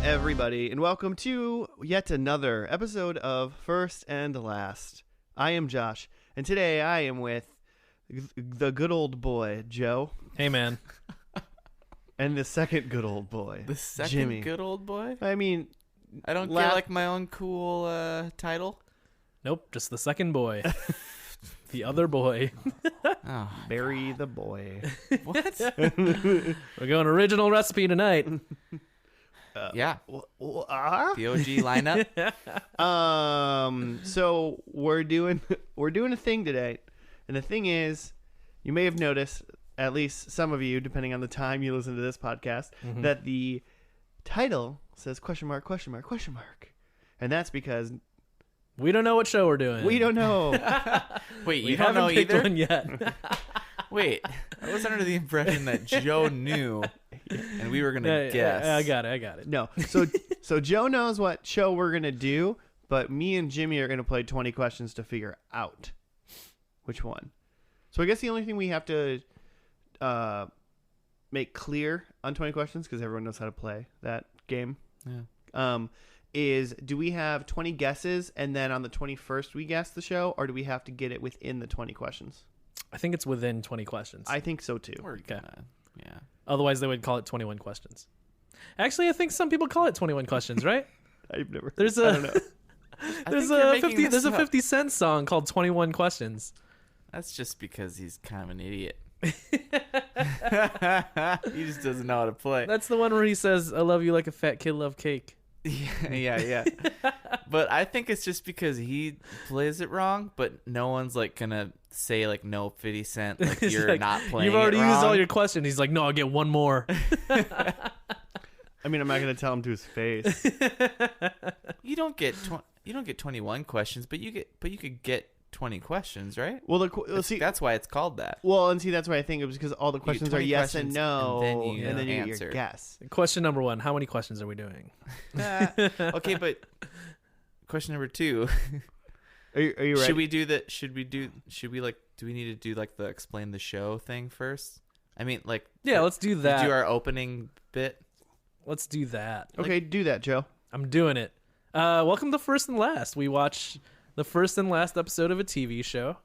Everybody, and welcome to yet another episode of First and Last. I am Josh, and today I am with the good old boy, Joe. Hey, man. And the second good old boy, The second Jimmy. good old boy? I mean, I don't get like my own cool title. Nope, just the second boy. The other boy. Oh, Barry the boy. what? We're going original recipe tonight. Yeah. The OG lineup. So we're doing a thing today, and the thing is, you may have noticed, at least some of you, depending on the time you listen to this podcast, that the title says question mark, and that's because we don't know what show we're doing. we don't know. Wait, We you don't haven't know picked either? one yet. Wait, I was under the impression that Joe knew, and we were gonna guess. I got it. No. So Joe knows what show we're going to do, but me and Jimmy are going to play 20 questions to figure out which one. So I guess the only thing we have to make clear on 20 questions, because everyone knows how to play that game, is do we have 20 guesses and then on the 21st we guess the show, or do we have to get it within the 20 questions? I think it's within 20 questions. I think so too. We're Okay. gonna, yeah. Otherwise, they would call it 21 questions. Actually, I think some people call it 21 questions, right? I've never. There's I don't know. There's think you're a making 50 this there's a up. 50 Cent song called 21 Questions. That's just because he's kind of an idiot. He just doesn't know how to play. That's the one where he says, "I love you like a fat kid love cake." Yeah. But I think it's just because he plays it wrong, but no one's like gonna say like no 50 Cent, like He's you're like, not playing. You've already it used all wrong. your questions. He's like, "No, I'll get one more." I mean, I'm not going to tell him to his face. You don't get 21 questions, but you could get 20 questions, right? Well, That's why it's called that. Well, and see, that's why I think it was because all the get questions are 20 yes and questions, no, and then you get your answer. guess. Question number 1. How many questions are we doing? Okay, but question number 2. Are you ready? Should we do do we need to do like the explain the show thing first? I mean, like, Yeah, let's do that. do our opening bit. Let's do that. Okay, do that, Joe. I'm doing it. Welcome to First and Last. We watch the first and last episode of a TV show,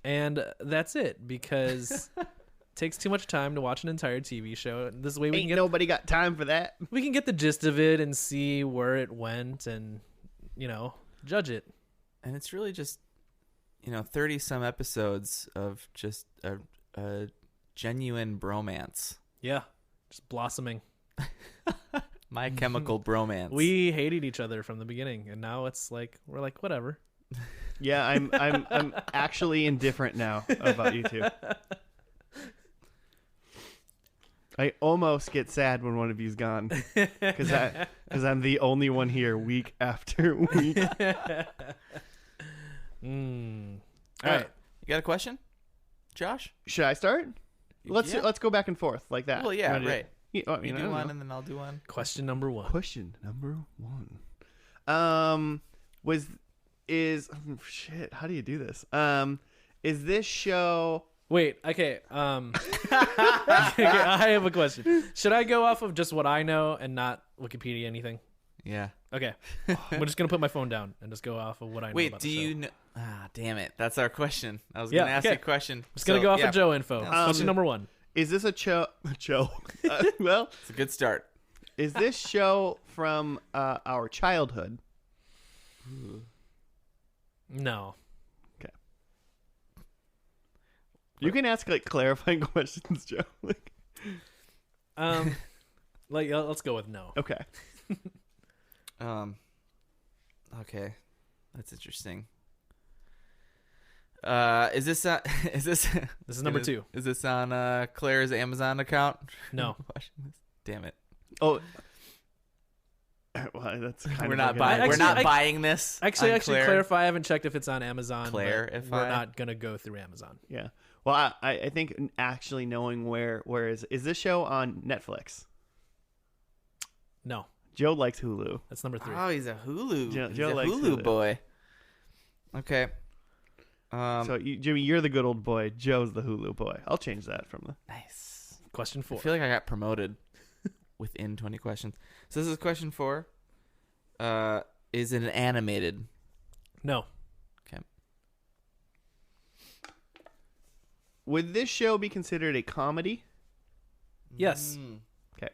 and that's it because it takes too much time to watch an entire TV show. This way we Ain't can get nobody got time for that. we can get the gist of it and see where it went and judge it. And it's really just 30 some episodes of just a genuine bromance. Yeah, just blossoming. My Chemical Bromance. We hated each other from the beginning, and now it's like we're like whatever. Yeah, I'm actually indifferent now about you two. I almost get sad when one of you's gone because I'm the only one here week after week. All right. You got a question, Josh? Should I start? Let's go back and forth like that. Well, yeah, You wanna do- right. You You I do don't one know. and then I'll do one. Question number 1. Question number 1. Shit, how do you do this? Is this show Wait, okay. Okay, I have a question. Should I go off of just what I know and not Wikipedia anything? Yeah. Okay. I'm just gonna put my phone down and just go off of what I know. Wait, about do the show. you know? Damn it. That's our question. I was Yeah, going to ask okay. you a question. Just gonna go off of Joe info. Yeah. Question number 1. is this a show well, It's a good start. is this show from our childhood? No. You can ask like clarifying questions, Joe. Let's go with no. Okay. Okay. That's interesting. Is this This is number 2. Is this on Claire's Amazon account? No. Watching this? Damn it. Oh, Well, that's kind We're of not like buying. a- We're not Actually, buying this. Actually, on Claire. clarify. I haven't checked if it's on Amazon. but Clarify. we're not gonna go through Amazon. Yeah. Well, I think actually knowing where is this show on Netflix? No, Joe likes Hulu. that's number 3. Oh, he's a Hulu. Joe- he's Joe a likes Hulu Hulu. boy. Okay. So Jimmy, you're the good old boy. Joe's the Hulu boy. I'll change that from the. Nice. Question 4. I feel like I got promoted within 20 questions. So this is question 4. Is it an animated? No. Okay. Would this show be considered a comedy? Yes. Okay.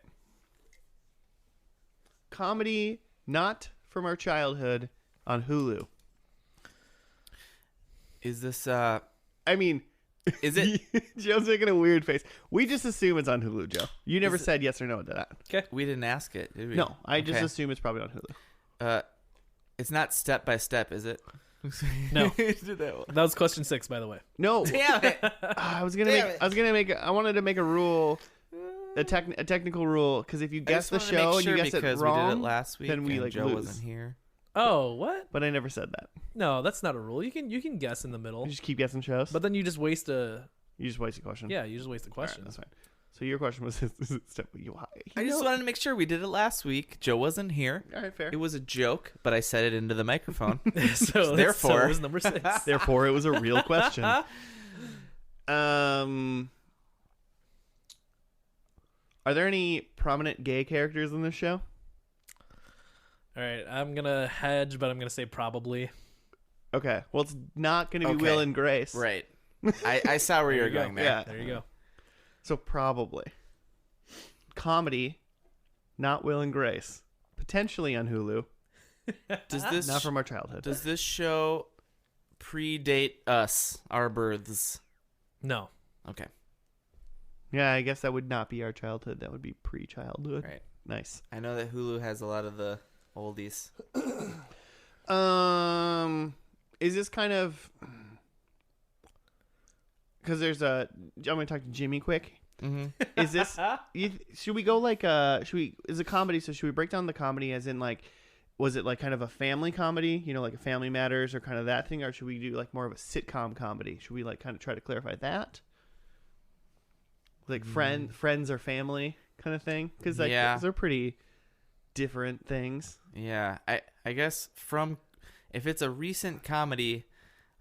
Comedy not from our childhood on Hulu. Is this I mean, is it Joe's making a weird face. We just assume it's on Hulu, Joe. You never said yes or no to that. Okay. we didn't ask it, did we? No, I just Okay. assume it's probably on Hulu. It's not step by step, is it? No. Did that one. That was question 6, by the way. No, Damn it. I was gonna Damn make. it. I was gonna make. I wanted to make a rule, a technical rule, because if you guess the show and you guess it because wrong, we did it last week then we and like Joe lose. wasn't here. Oh, what? But I never said that. No, that's not a rule. You can guess in the middle, You just keep guessing shows. but then you just waste a you just waste a question. you just waste a All right, question. that's fine. So your question was, is it step? I just wanted to make sure we did it last week. Joe wasn't here. All right, fair. It was a joke, but I said it into the microphone. so Therefore- it was number 6. Therefore, it was a real question. Are there any prominent gay characters in this show? All right, I'm gonna hedge, but I'm gonna say probably. Okay. Well, it's not going to be Okay. Will and Grace. Right. I saw where you were you go. going there. Yeah. There you go. So probably comedy, not Will and Grace. Potentially on Hulu. Does this Not from our childhood. does this show predate us, our births? No. Okay. Yeah, I guess that would not be our childhood. That would be pre-childhood. Right. Nice. I know that Hulu has a lot of the oldies. Is this kind of because there's a? I'm gonna talk to Jimmy quick. Mm-hmm. Is this? Should we go like should we? Is a comedy? So should we break down the comedy as in like? Was it like kind of a family comedy, you know, like a Family Matters or kind of that thing, or should we do like more of a sitcom comedy? Should we like kind of try to clarify that, like friends or family kind of thing? Because like Yeah. those are pretty different things. Yeah. I guess from if it's a recent comedy,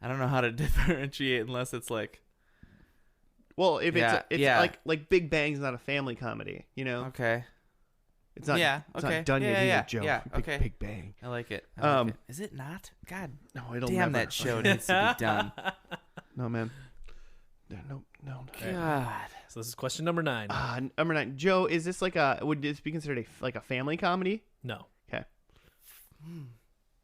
I don't know how to differentiate unless it's like Well, if Yeah, it's yeah. like Big Bang's not a family comedy, you know, okay. it's not. Yeah, it's okay. not done yet Yeah, either, yeah, Joe. yeah, Big, okay. Big Bang. I like it. I like Um, it. Is it not? God No, it'll damn, never. that show needs to be done. No, man. No. God. So this is question number 9. Number 9. Joe, is this like a? Would this be considered like a family comedy? No. Okay.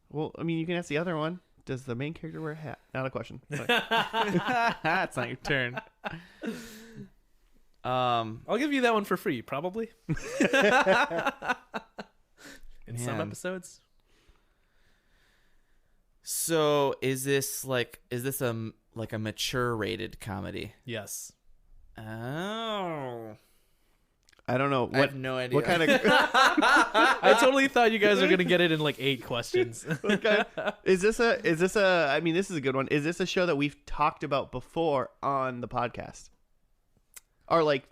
Well, I mean, you can ask the other one. Does the main character wear a hat? Not a question. Sorry. It's not your turn. I'll give you that one for free, probably. In some Man. episodes. So is this a like a mature rated comedy? Yes. Oh. I don't know I have no idea. what kind of I totally thought you guys were gonna get it in like 8 questions. is this a? I mean, this is a good one. Is this a show that we've talked about before on the podcast, or like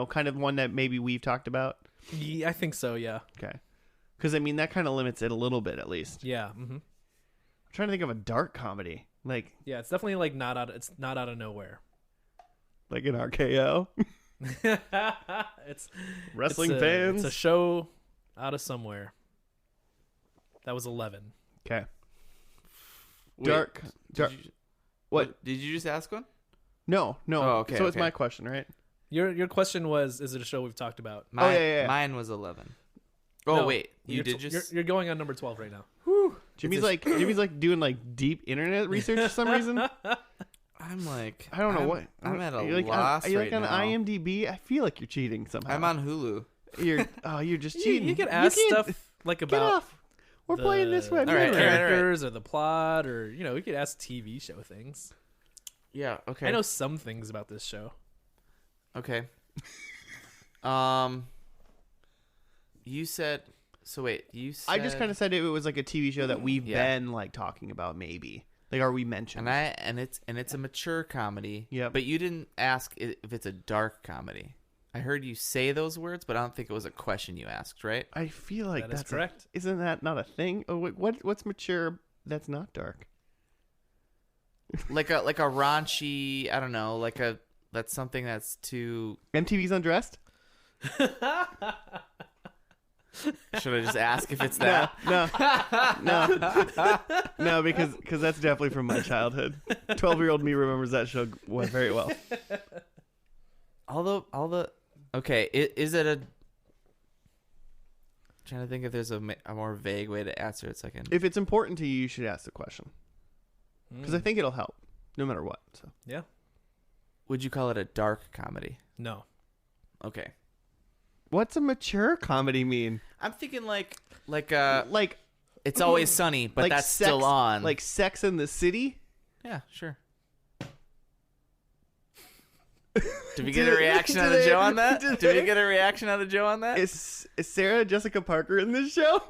kind of one that maybe we've talked about? Yeah, I think so. Yeah. Okay, because I mean that kind of limits it a little bit at least. Yeah. Mm-hmm. I'm trying to think of a dark comedy like Yeah, it's definitely like not out. It's not out of nowhere. an RKO. it's Wrestling it's fans. It's a show out of somewhere. That was 11. Okay. Wait, Dark. Did you, What? Did you just ask one? No. Oh, okay, So it's okay. my question, right? Your question was, is it a show we've talked about? Mine, yeah. Mine was 11. Oh No, wait, you you're did t- just. You're going on number 12 right now. Jimmy's It's like doing like deep internet research for some reason. I'm like. I don't know what. I'm at a You're like loss Are you right like on now. IMDb? I feel like you're cheating somehow. I'm on Hulu. You're just You, cheating. you can ask can't- stuff like Get about off. We're playing this way. All right, the all right. characters or the plot, or we could ask TV show things. Yeah. Okay. I know some things about this show. Okay. You said So wait, you said... I just kind of said it was like a TV show that we've Yeah. been like talking about, maybe. Like, are we mentioned? and it's a mature comedy. Yep. But you didn't ask if it's a dark comedy. I heard you say those words, but I don't think it was a question you asked, right? I feel like That is that's correct. Isn't that not a thing? Oh, wait, what's mature that's not dark? Like a raunchy, I don't know, that's something that's too... MTV's Undressed? Should I just ask if it's that? No, because that's definitely from my childhood. 12-year-old me remembers that show very well. Okay, is it a... trying to think if there's a more vague way to answer it so I can... If it's important to you, you should ask the question. Because I think it'll help, no matter what. So Yeah. Would you call it a dark comedy? No. Okay. what's a mature comedy mean? I'm thinking like It's It's Always Sunny, but that's still on. Like Sex in the City? Yeah, sure. Did we get a reaction out of Joe on that? Did we get a reaction out of Joe on that? Is Sarah Jessica Parker in this show?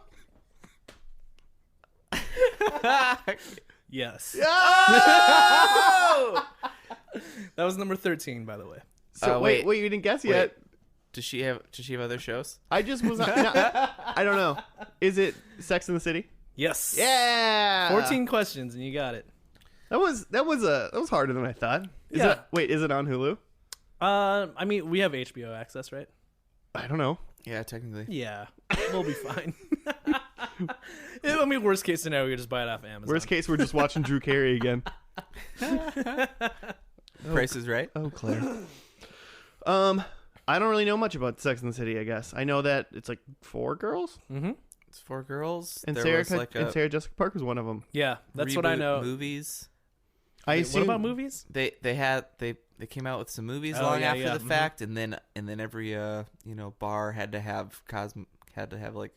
Yes. Oh! That was number 13, by the way. So wait, you didn't guess yet. Does she have other shows? I just was I don't know. Is it Sex in the City? Yes. Yeah. 14 questions and you got it. That was harder than I thought. Is it on Hulu? I mean, we have HBO access, right? I don't know. Yeah, technically. Yeah. We'll be fine. I mean, worst case scenario, you just buy it off Amazon. Worst case, we're just watching Drew Carey again. Price is Right. Oh, Claire. I don't really know much about Sex and the City. I guess I know that it's like 4 girls, Mm-hmm. It's 4 girls. and There Sarah was like a Sarah Jessica Parker's one of them. Yeah, that's what I reboot know. Movies. I Wait, assume what about movies? They came out with some movies Oh, long yeah, after yeah. the fact, and then every bar had to have like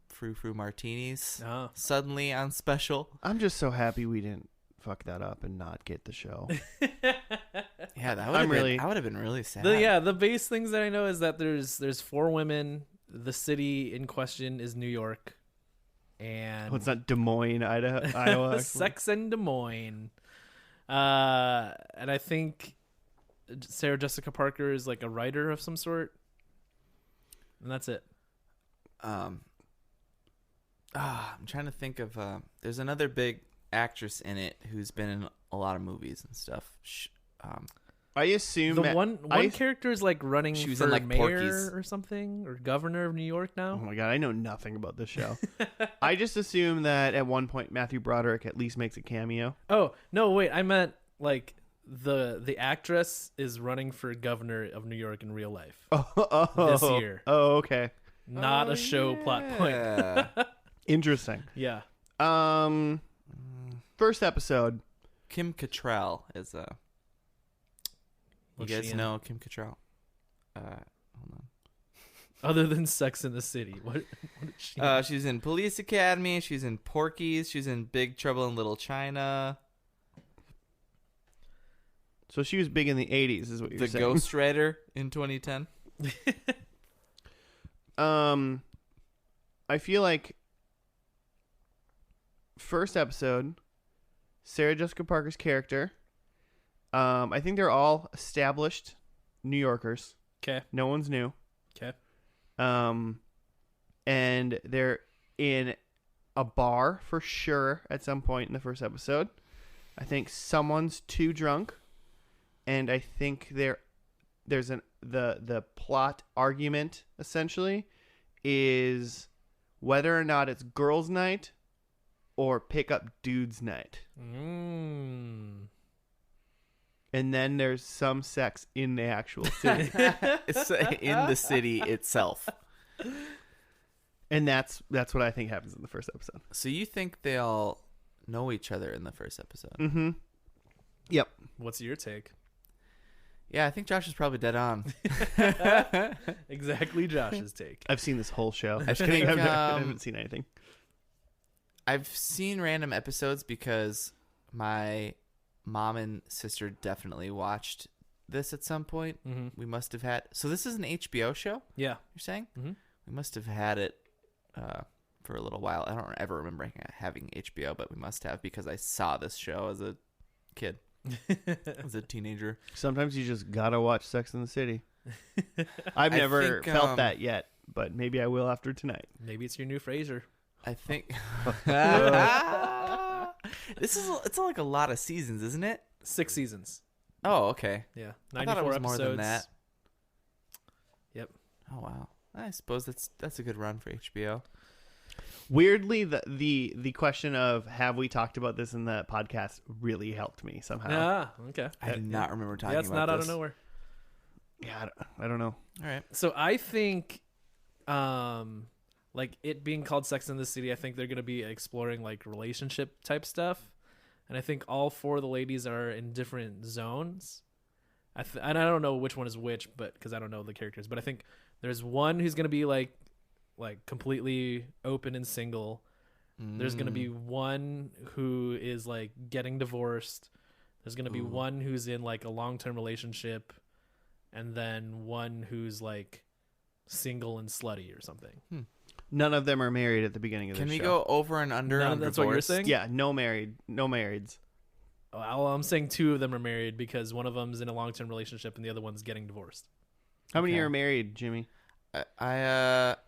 frou martinis Oh. suddenly on special. I'm just so happy we didn't fuck that up and not get the show. Yeah, that would really- I would have been really sad. The base things that I know is that there's 4 women. The city in question is New York, and Oh, it's not Des Moines, Iowa. Sex in Des Moines. And I think Sarah Jessica Parker is like a writer of some sort, and that's it. I'm trying to think of. There's another big actress in it who's been in a lot of movies and stuff. I assume The one character is like running She was for in, like, mayor Porky's. or something, or governor of New York Oh now. my god, I know nothing about this show. I just assume that at one point Matthew Broderick at least makes a cameo. Oh no, wait, I meant like the actress is running for governor of New York in real life, this year. Oh, okay. not a show plot point. Yeah. Interesting. Yeah. First episode. Kim Cattrall is You What's she guys in? know Kim Cattrall? Hold on. Other than Sex in the City, what is she? She's in Police Academy. She's in Porky's. She's in Big Trouble in Little China. So she was big in the 80s is what you're The saying. Ghost Rider in 2010. I feel like first episode, Sarah Jessica Parker's character. I think they're all established New Yorkers. Okay. No one's new. Okay. And they're in a bar for sure at some point in the first episode. I think someone's too drunk, and I think there's the plot argument essentially is whether or not it's girls' night or pick up dudes' night. And then there's some sex in the actual city. It's in the city itself. And that's what I think happens in the first episode. So you think they all know each other in the first episode? Mm-hmm. Yep. What's your take? Yeah, I think Josh is probably dead on. Exactly Josh's take. I've seen this whole show. I think, I haven't seen anything. I've seen random episodes because my mom and sister definitely watched this at some point. Mm-hmm. We must have had... So this is an HBO show, Yeah. you're saying? Mm-hmm. We must have had it for a little while. I don't ever remember having HBO, but we must have because I saw this show as a kid, as a teenager. Sometimes you just gotta watch Sex in the City. I've never felt that yet, but maybe I will after tonight. Maybe it's your new Frasier. I think it's like a lot of seasons, isn't it? 6 seasons. Oh, okay. Yeah, I 94 thought it was episodes. more than that. Yep. Oh wow. I suppose that's a good run for HBO. Weirdly, the question of have we talked about this in the podcast really helped me somehow. Ah, okay. I do not remember talking Yeah, it's about not out this. of nowhere. Yeah, I don't know. All right. So I think, like it being called Sex in the City, I think they're going to be exploring like relationship type stuff. And I think all 4 of the ladies are in different zones. And I don't know which one is which, but because I don't know the characters. But I think there's one who's going to be like completely open and single. There's going to be one who is like getting divorced. There's going to be one who's in like a long-term relationship. And then one who's like single and slutty or something. None of them are married at the beginning of the show. Can we go over and under on That's divorce? what you're saying? Yeah, no marrieds. Well, I'm saying 2 of them are married because one of them's in a long-term relationship and the other one's getting divorced. How many Okay. are married, Jimmy? At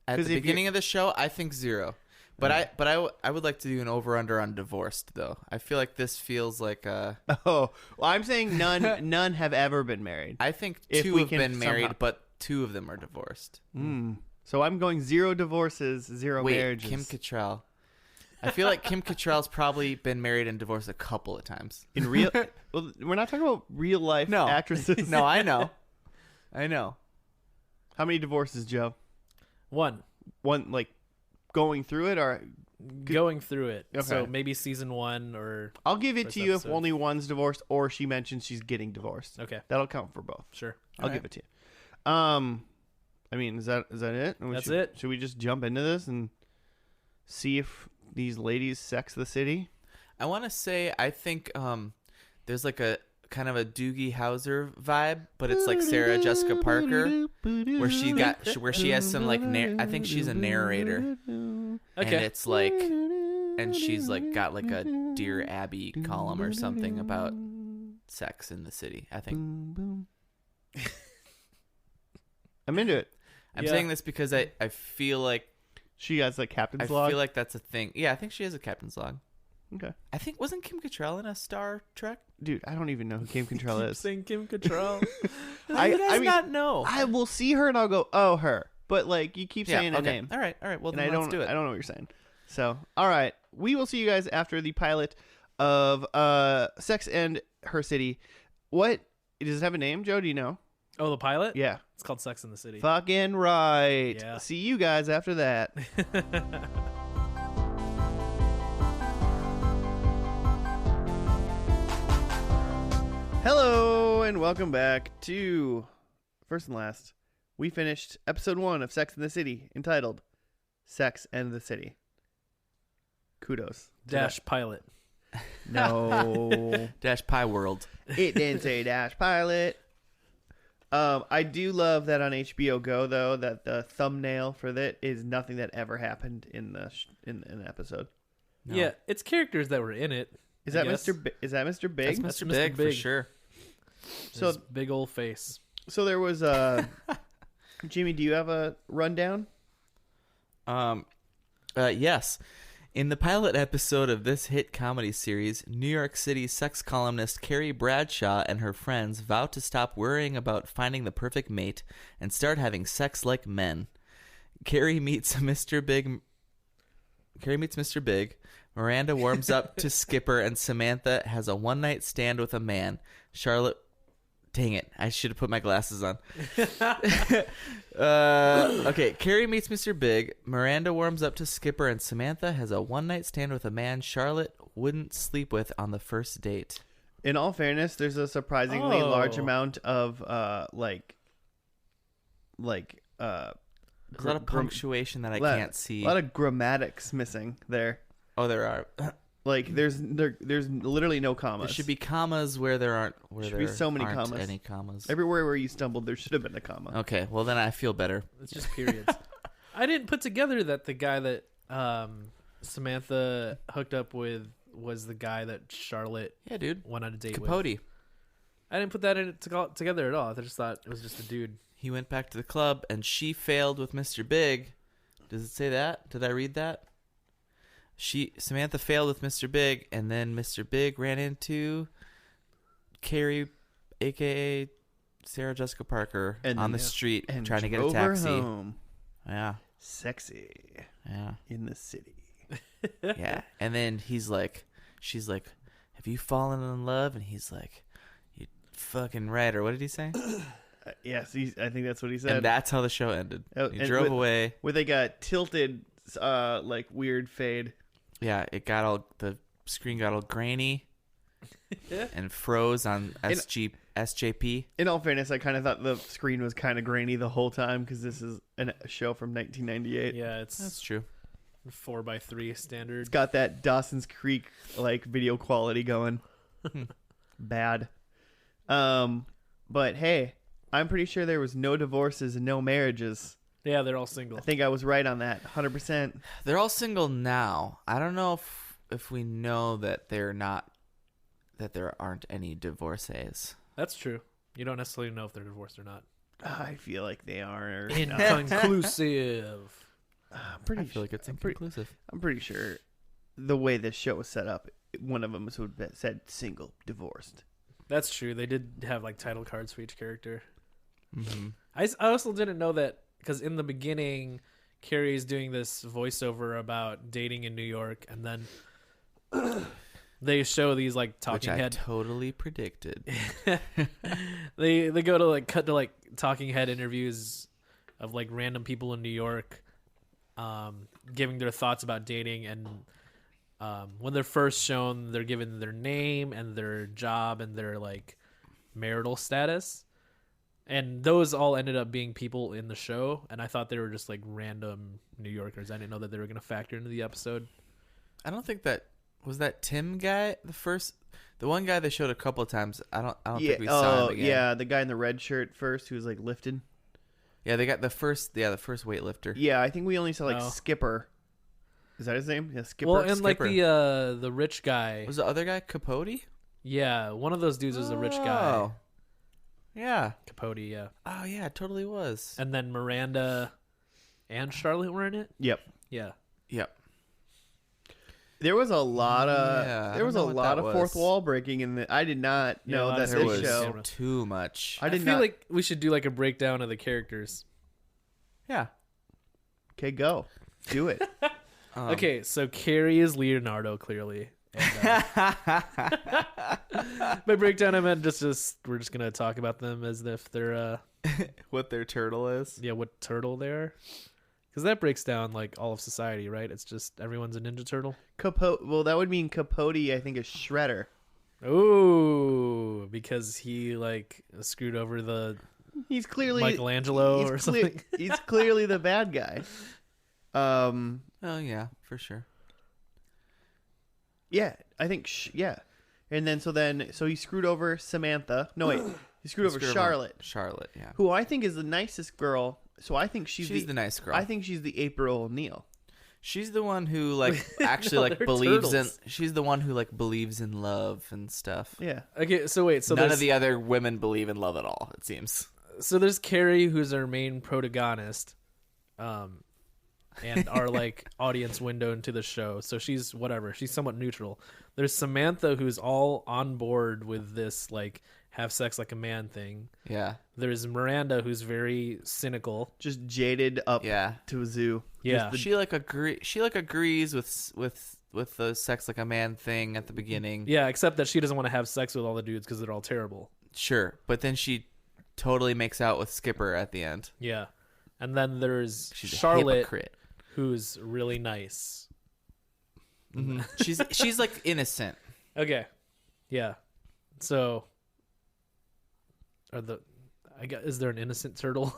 'Cause the if beginning of the show, I think 0. But I would like to do an over under on divorced though. I feel like this feels like Oh, well, I'm saying none have ever been married. I think If 2 we have can been married, somehow- but 2 of them are divorced. So I'm going 0 divorces, 0 Wait, marriages. Kim Cattrall. I feel like Kim Cattrall's probably been married and divorced a couple of times. In real, well, we're not talking about real life No. actresses. No, I know. How many divorces, Joe? One. One, like going through it, or Going through it. Okay. So maybe season 1 or... I'll give it First to you if episode. only one's divorced or she mentions she's getting divorced. Okay, That'll count for both. sure. I'll Alright. give it to you. I mean, is that it? Or That's should- it. Should we just jump into this and see if these ladies sex the city? I want to say I think there's like a kind of a Doogie Howser vibe, but it's like Sarah Jessica Parker, where she has some like I think she's a narrator, and Okay. it's like, and she's like got like a Dear Abby column or something about sex in the city. I think I'm into it. I'm Yeah. saying this because I feel like She has like captain's I log. feel like that's a thing. Yeah, I think she has a captain's log. Okay, I think wasn't Kim Cattrall in a Star Trek? dude, I don't even know who Kim Cattrall is. Saying Kim Cattrall. I mean, not know. I will see her and I'll go, oh, her. But like, you keep saying a okay. name, All right. Well, and then I let's do it. don't know what you're saying. So, all right, we will see you guys after the pilot of Sex and Her City. What does it have a name, Joe? Do you know? Oh, the pilot? Yeah, It's called Sex in the City. fucking right. Yeah. See you guys after that. Hello and welcome back to First and Last. We finished episode 1 of Sex and the City, entitled Sex and the City. Kudos. to Dash pilot. that. No. Dash Pie World. It didn't say dash pilot. I do love that on HBO Go, though, that the thumbnail for that is nothing that ever happened in the in an episode. No. Yeah, it's characters that were in it. Is I that guess. Is that Mr. Big? That's Mr. Mr. Big for Big. sure. So- His big old face. So there was Jimmy, do you have a rundown? Yes. In the pilot episode of this hit comedy series, New York City sex columnist Carrie Bradshaw and her friends vow to stop worrying about finding the perfect mate and start having sex like men. Carrie meets Mr. Big. Miranda warms up to Skipper, and Samantha has a one-night stand with a man. Charlotte. Dang it. I should have put my glasses on. Okay, Carrie meets Mr. Big. Miranda warms up to Skipper, and Samantha has a one-night stand with a man Charlotte wouldn't sleep with on the first date. In all fairness, there's a surprisingly large Oh. amount of There's a lot of punctuation that I can't see. A lot of grammatics missing there. Oh, there are. Like there's literally no commas. There should be commas where there aren't. Where Should there be so many aren't commas. any commas. Everywhere where you stumbled, there should have been a comma. Okay, well then I feel better. It's just periods. I didn't put together that the guy that Samantha hooked up with was the guy that Charlotte Yeah, dude. went on a date with. Capote. I didn't put that together at all. I just thought it was just a dude. He went back to the club, and she failed with Mr. Big. Does it say that? Did I read that? Samantha failed with Mr. Big, and then Mr. Big ran into Carrie, a.k.a. Sarah Jessica Parker, And on then- the street And trying to get a drove her taxi. home. Yeah, Sexy yeah, in the city. yeah. And then she's like, have you fallen in love? And he's like, you fucking right. Or what did he say? Yes, I think that's what he said. And that's how the show ended. Oh, He and drove away. Where they got tilted, like weird fade. Yeah, the screen got all grainy and froze on SJP. In all fairness, I kind of thought the screen was kind of grainy the whole time because this is a show from 1998. Yeah, it's That's true. 4:3 standard. It's got that Dawson's Creek like video quality going. Bad. But hey, I'm pretty sure there was no divorces and no marriages. Yeah, they're all single. I think I was right on that, 100%. They're all single now. I don't know if we know that there aren't any divorcees. That's true. You don't necessarily know if they're divorced or not. I feel like they are. Inconclusive. I'm pretty I feel like it's I'm pretty, inconclusive. I'm pretty sure the way this show was set up, one of them would have said single, divorced. That's true. They did have like title cards for each character. Mm-hmm. I also didn't know that because in the beginning, Carrie's doing this voiceover about dating in New York, and then they show these like Which talking I head. totally predicted. They go to like cut to like talking head interviews of like random people in New York, giving their thoughts about dating, and when they're first shown, they're given their name and their job and their like marital status. And those all ended up being people in the show, and I thought they were just like random New Yorkers. I didn't know that they were going to factor into the episode. I don't think that was that Tim guy. The one guy they showed a couple of times. I don't think we saw him again. Yeah, the guy in the red shirt first who was like lifted. Yeah, they got the first weightlifter. Yeah, I think we only saw like Oh. Skipper. Is that his name? Yeah, Skipper. Well, and like Skipper. the rich guy. Was the other guy Capote? Yeah, one of those dudes was a rich guy. Oh. Yeah. Capote, yeah. Oh yeah, it totally was. And then Miranda and Charlotte were in it. Yep. Yeah. Yep. There was a lot of Yeah, I there was a don't know what lot that of fourth was. wall breaking in the. I did not Yeah, know a lot that of There this was show. show. too much. I did feel not. like we should do like a breakdown of the characters. Yeah. Okay, go. Do it. Okay, so Carrie is Leonardo, clearly. And, by breakdown, I meant just we're just gonna talk about them as if they're what their turtle is. what turtle they are, because that breaks down like all of society, right? It's just everyone's a Ninja Turtle. Capote. Well, that would mean Capote. I think is Shredder. Ooh, because he like screwed over the He's clearly Michelangelo he's or cle- something. He's clearly the bad guy. Oh yeah, for sure. Yeah, I think. Yeah, and then so he screwed over Samantha. No wait, he screwed over Charlotte, Charlotte, yeah. who I think is the nicest girl. So I think she's She's the nice girl. I think she's the April O'Neil. She's the one who like actually No, like they're believes turtles. in. She's the one who like believes in love and stuff. Yeah. Okay, so wait, so None there's of the other women believe in love at all. It seems. so there's Carrie, who's our main protagonist, and our like audience window into the show. So she's whatever. She's somewhat neutral. There's Samantha, who's all on board with this like have sex like a man thing. Yeah. There's Miranda, who's very cynical. Just jaded up Yeah. to a zoo. Yeah. She agrees with the sex like a man thing at the beginning. Yeah, except that she doesn't want to have sex with all the dudes because they're all terrible. Sure, but then she totally makes out with Skipper at the end. Yeah. And then there's She's a Charlotte, hypocrite. who's really nice. Mm-hmm. She's like innocent. Okay. Yeah. So is there an innocent turtle?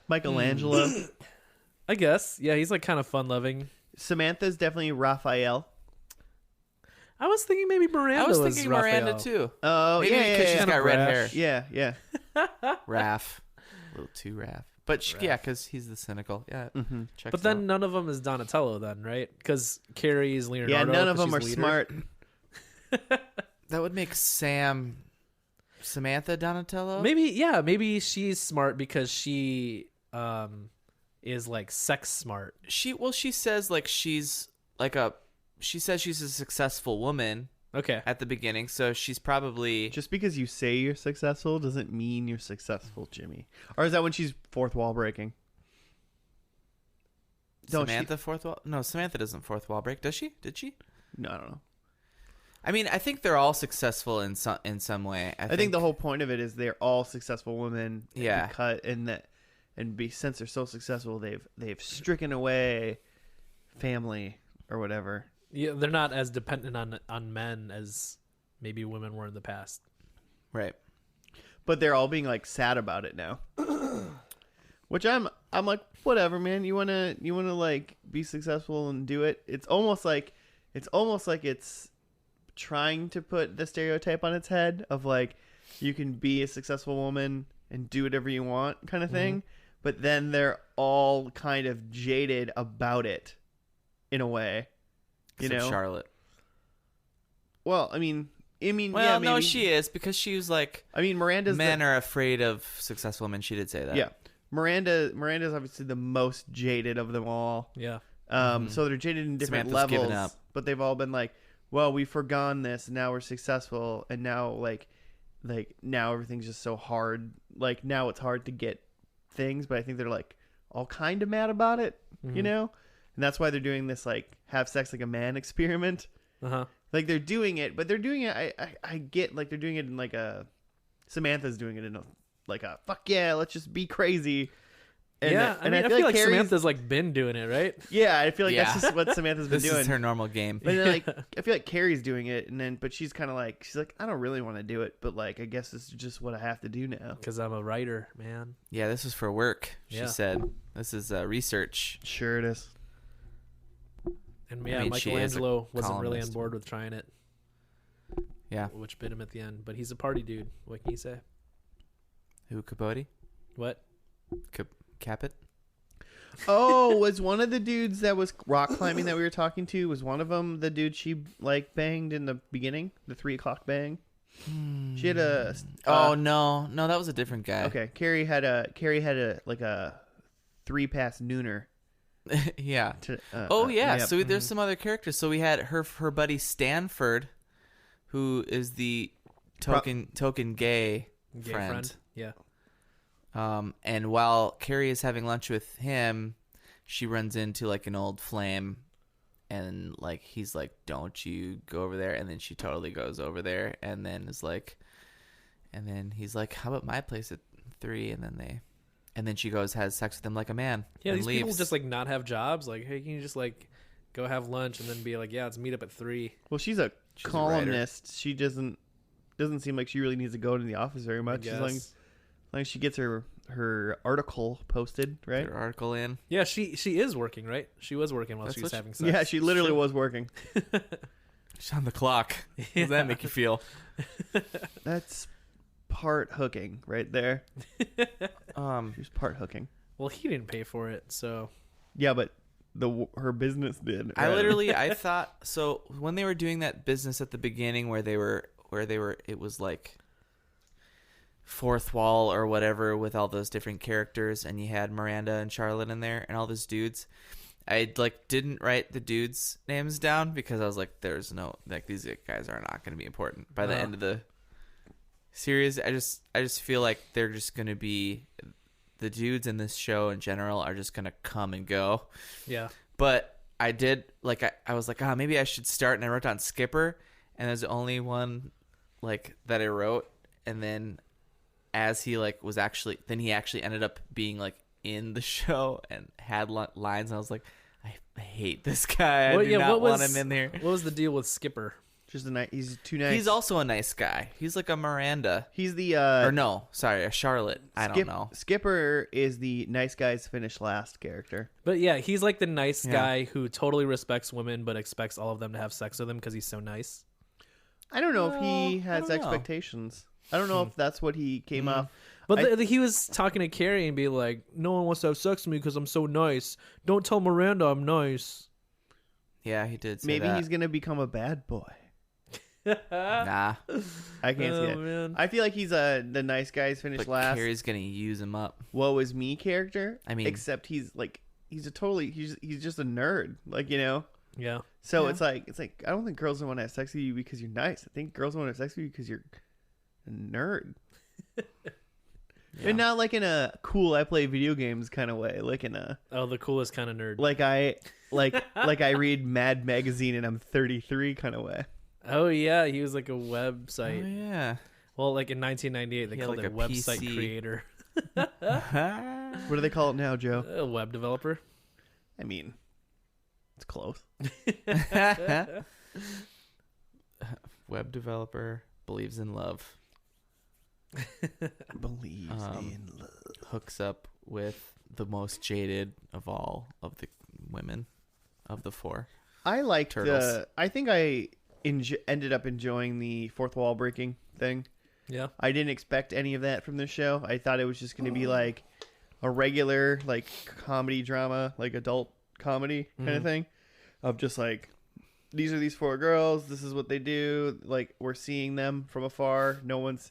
Michelangelo. I guess. Yeah, he's like kind of fun loving. Samantha's definitely Raphael. I was thinking maybe Miranda I was thinking Raphael. Miranda too. Oh Maybe yeah, because she's yeah, got red brash. hair. yeah, yeah. Raph, a little too Raph. But yeah, because he's the cynical. Yeah. Mm-hmm. Checks But then out. none of them is Donatello then, right? Because Carrie's Leonardo. Yeah, none of 'cause them are she's leader. smart. That would make Samantha Donatello. Maybe she's smart because she is like sex smart. She says like she's she says she's a successful woman Okay. at the beginning, so she's probably Just because you say you're successful doesn't mean you're successful, Jimmy. Or is that when she's fourth wall breaking? Don't Samantha fourth wall. No, Samantha doesn't fourth wall break, does she? Did she? No, I don't know. I mean, I think they're all successful in some way. I think the whole point of it is they're all successful women. Yeah. Since they're so successful, they've stricken away family or whatever. Yeah, they're not as dependent on men as maybe women were in the past. right. But they're all being like sad about it now. Which I'm like, whatever, man. You wanna like be successful and do it. It's almost like it's trying to put the stereotype on its head of like you can be a successful woman and do whatever you want kind of thing. But then they're all kind of jaded about it in a way. You Except know? Charlotte. Well, I mean, Well, yeah, no, maybe. she is because she was like, I mean, Miranda's men are afraid of successful women. She did say that. yeah. Miranda's obviously the most jaded of them all. Yeah. So they're jaded in different Samantha's given levels, up. but they've all been like, well, we've forgone this, and now we're successful, and now like now everything's just so hard. Like now it's hard to get things, but I think they're like all kind of mad about it, you know, and that's why they're doing this like have sex like a man experiment. Uh-huh. Like they're doing it, but they're doing it. I get like they're doing it in like a Samantha's doing it in a like a fuck yeah, let's just be crazy. And, Yeah, I feel like Carrie's- Samantha's like been doing it, right? Yeah, I feel like Yeah. that's just what Samantha's been This doing. is her normal game. But then, like, I feel like Carrie's doing it, but she's kind of like, I don't really want to do it, but like, I guess this is just what I have to do now. Because I'm a writer, man. Yeah, this is for work. She Yeah. said this is research. Sure, it is. And yeah, I mean, she is a Michelangelo wasn't really on columnist. board with trying it, Yeah. which bit him at the end. But he's a party dude. What can you say? Who Capote? What? Capit? Oh, was one of the dudes that was rock climbing that we were talking to? Was one of them the dude she like banged in the beginning, the 3:00 bang? She had a. No, that was a different guy. Okay, Carrie had a like a 3-pass nooner. Yeah. To, Yeah. yep. So there's some other characters. So we had her buddy Stanford, who is the token gay Gay friend. Yeah. And while Carrie is having lunch with him, she runs into like an old flame, and like he's like, "Don't you go over there?" And then she totally goes over there, and then he's like, "How about my place at 3?" And then she goes, has sex with him like a man. Yeah, and these leaves. people just like not have jobs. Like, hey, can you just like go have lunch and then be like, yeah, let's meet up at 3. Well, she's a She's a columnist. She doesn't seem like she really needs to go to the office very much. As long Guess. as she gets her article posted, right? Get her article in. Yeah, she is working, right? She was working while That's she was what having sex. Yeah, she literally was working. She's on the clock. How does that make you feel? That's part hooking right there. She was part hooking. Well, he didn't pay for it, so Yeah, but her business did. I thought so when they were doing that business at the beginning where they were it was like fourth wall or whatever with all those different characters, and you had Miranda and Charlotte in there and all those dudes. I like didn't write the dudes' names down because I was like, there's no like these guys are not going to be important by the end of the series. I just feel like they're just going to be the dudes in this show in general are just going to come and go. yeah. But I did like I was like, maybe I should start, and I wrote down Skipper, and there's only one like that I wrote, and then as he like was actually then he actually ended up being like in the show and had lines, and I was like, I hate this guy. I do not want him in there. What was the deal with Skipper? Just he's too nice. He's also a nice guy. He's like a Miranda. He's the Or no, sorry, a Charlotte. I don't know. Skipper is the nice guys finish last character. But yeah, he's like the nice Yeah. guy who totally respects women but expects all of them to have sex with him because he's so nice. I don't know if he Well, I has don't know. expectations. I don't know if that's what he came off. But he was talking to Carrie and be like, "No one wants to have sex with me because I'm so nice. Don't tell Miranda I'm nice." Yeah, he did say Maybe that. he's gonna become a bad boy. Nah. I can't see it. Man. I feel like he's the nice guys finished But last. Carrie's going to use him up. Woe is me character. I mean- except he's just a nerd, like, you know. Yeah. So Yeah. it's like I don't think girls want to have sex with you because you're nice. I think girls want to have sex with you because you're a nerd. Yeah. And not like in a cool I play video games kind of way, like in a Oh, the coolest kind of nerd. like I read Mad Magazine and I'm 33 kind of way. Oh yeah, he was like a Oh, website. yeah. Well, like in 1998, they He had, called like, it a website PC. creator, What do they call it now, Joe? a web developer. I mean, it's close. Web developer believes in love. Believes in love. Hooks up with the most jaded of all of the women of the four. I liked Turtles. I think I ended up enjoying the fourth wall breaking thing. Yeah. I didn't expect any of that from this show. I thought it was just going to be like a regular like comedy drama, like adult comedy kind of thing, of just like these are these four girls. This is what they do. Like we're seeing them from afar. No one's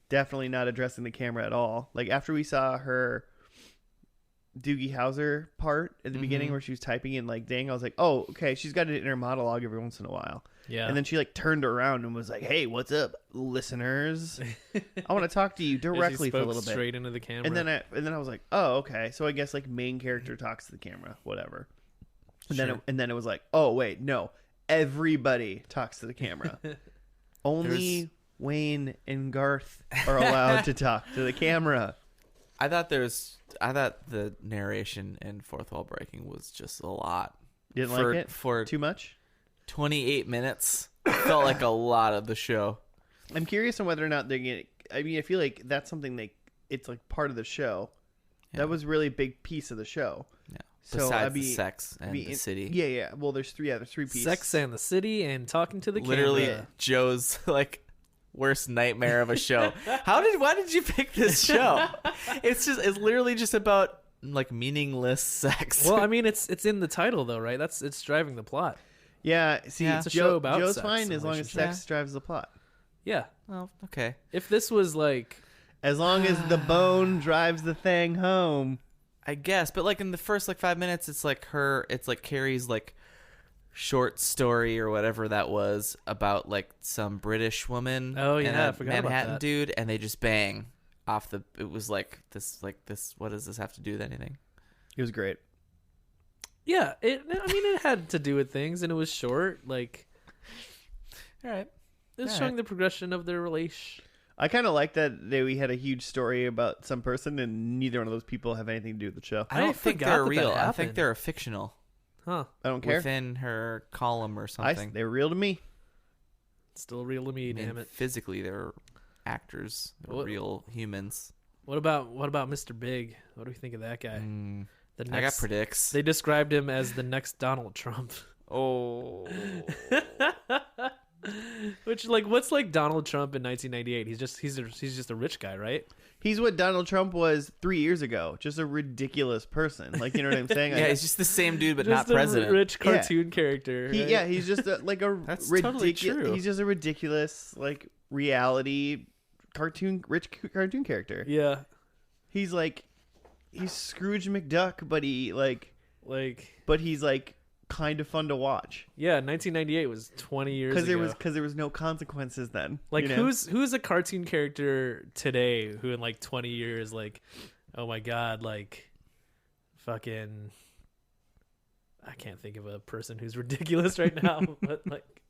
definitely not addressing the camera at all. Like after we saw her Doogie Howser part at the beginning where she was typing in like dang, I was like, oh, okay, she's got an inner monologue every once in a while. Yeah. And then she like turned around and was like, hey, what's up, listeners? I want to talk to you And she directly for a spoke little bit. straight into the camera. And then I was like, oh, okay. So I guess like main character talks to the camera, whatever. And Sure. then it was like, oh wait, no, everybody talks to the camera. Only Wayne and Garth are allowed to talk to the camera. I thought the narration in Fourth Wall Breaking was just a lot. Didn't for, like it for too much. 28 minutes. Felt like a lot of the show. I'm curious on whether or not they're getting. I mean, I feel like that's something it's like part of the show. Yeah. That was a really big piece of the show. Yeah. So Besides I'd be the sex and the city. Yeah, yeah. Well, there's three pieces. Sex and the City and talking to the Literally camera. Joe's like worst nightmare of a show. Why did you pick this show? It's literally just about like meaningless sex. Well, I mean, it's in the title though, right? It's driving the plot. Yeah. See, Yeah. It's a show about Joe's sex fine and as long as relationships. sex drives the plot. Yeah. Oh, okay. If this was like, As long as the bone drives the thing home. I guess, but like in the first like 5 minutes, it's like Carrie's like short story or whatever that was about like some British woman. Oh, yeah, and I a forgot about Manhattan that. dude, and they just bang off the. It was like this. What does this have to do with anything? It was great. yeah, it had to do with things, and it was short. Like, All right. it's All showing right. the progression of their relation. I kind of like that we had a huge story about some person, and neither one of those people have anything to do with the show. I don't I think forgot they're that real. I happened. think they're fictional Huh? I don't care. within her column or something. They were real to me. Still real to me, I mean, damn it. physically, they're actors. They're What- real humans. What about Mr. Big? What do we think of that guy? The I got predicts. They described him as the next Donald Trump. Oh. Which, like, what's like Donald Trump in 1998? He's just a rich guy, right? He's what Donald Trump was 3 years ago. Just a ridiculous person. Like, you know what I'm saying? Yeah, he's just the same dude, but Just not president. a rich cartoon character. He, right? yeah, he's just That's totally true. He's just a ridiculous like reality rich cartoon character. Yeah. He's Scrooge McDuck, but he's like kind of fun to watch Yeah, 1998 was 20 years ago. because there was no consequences then. Like, you know? who's a cartoon character today who in like 20 years, like, oh my god, like, fucking, I can't think of a person who's ridiculous right now, but like,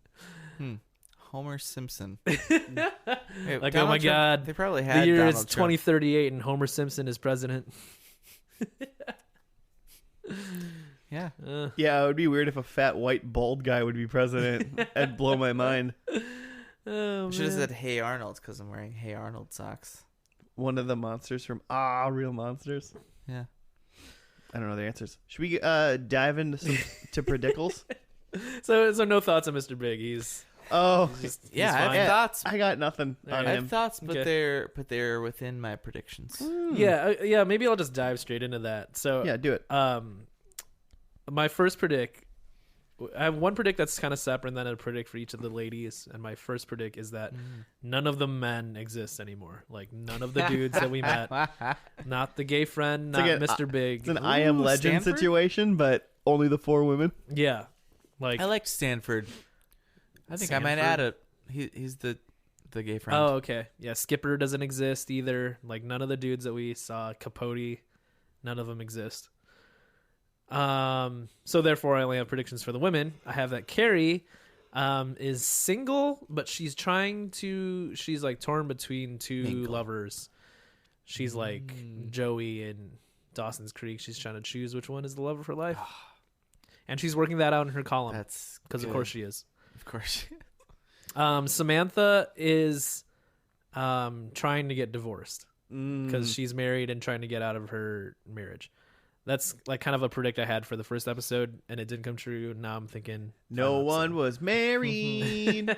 Homer Simpson. like, oh my Donald Trump- god, They probably had the year Donald is Trump. 2038 and Homer Simpson is president. Yeah. Yeah, it would be weird if a fat white bald guy would be president. That'd blow my mind. Oh, Should have man. said Hey Arnold because I'm wearing Hey Arnold socks. One of the monsters from Real Monsters. Yeah. I don't know the answers. Should we dive into to predicals? So no thoughts on Mr. Big. Oh, Yeah, I fine. have thoughts. I got nothing on I him. have thoughts, but Okay. they're within my predictions. Yeah, maybe I'll just dive straight into that. So Yeah, do it. my first predict, I have one predict that's kind of separate, and then a predict for each of the ladies. And my first predict is that none of the men exist anymore. Like none of the dudes that we met, not the gay friend, not like Mr. Big. It's an I Am Legend Stanford? situation, but only the 4 women. Yeah, like I liked Stanford. I think I might add it. He's the gay friend. oh, okay, yeah. Skipper doesn't exist either. Like none of the dudes that we saw, Capote, none of them exist. So therefore I only have predictions for the women. I have that Carrie is single, but she's like torn between two Mingle. lovers. She's like Joey in Dawson's Creek. She's trying to choose which one is the love of her life. And she's working that out in her column That's because of good. course she is. Of course. Samantha is trying to get divorced because she's married and trying to get out of her marriage. That's like kind of a predict I had for the first episode, and it didn't come true. Now I'm thinking No one was married.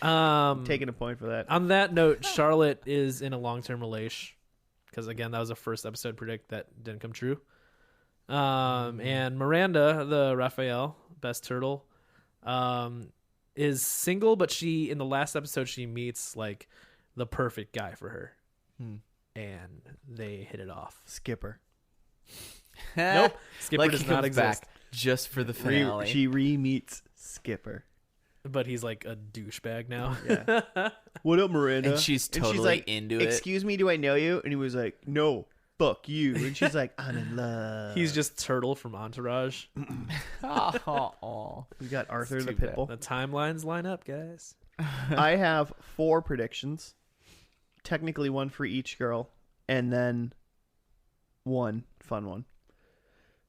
Taking a point for that. On that note, Charlotte is in a long-term relation because again, that was a first episode predict that didn't come true. And Miranda, the Raphael, best turtle, is single, but she in the last episode she meets like the perfect guy for her, and they hit it off. Skipper. Nope, Skipper Like does he not comes exist. back just for the finale. She re-meets Skipper. But he's like a douchebag now. Yeah. What up, Miranda? And she's totally like, into it. Excuse me, do I know you? And he was like, no, fuck you. And she's like, I'm in love. He's just Turtle from Entourage. Oh. We got Arthur the too bad. Pitbull. The timelines line up, guys. I have 4 predictions. Technically 1 for each girl. And then 1 fun one.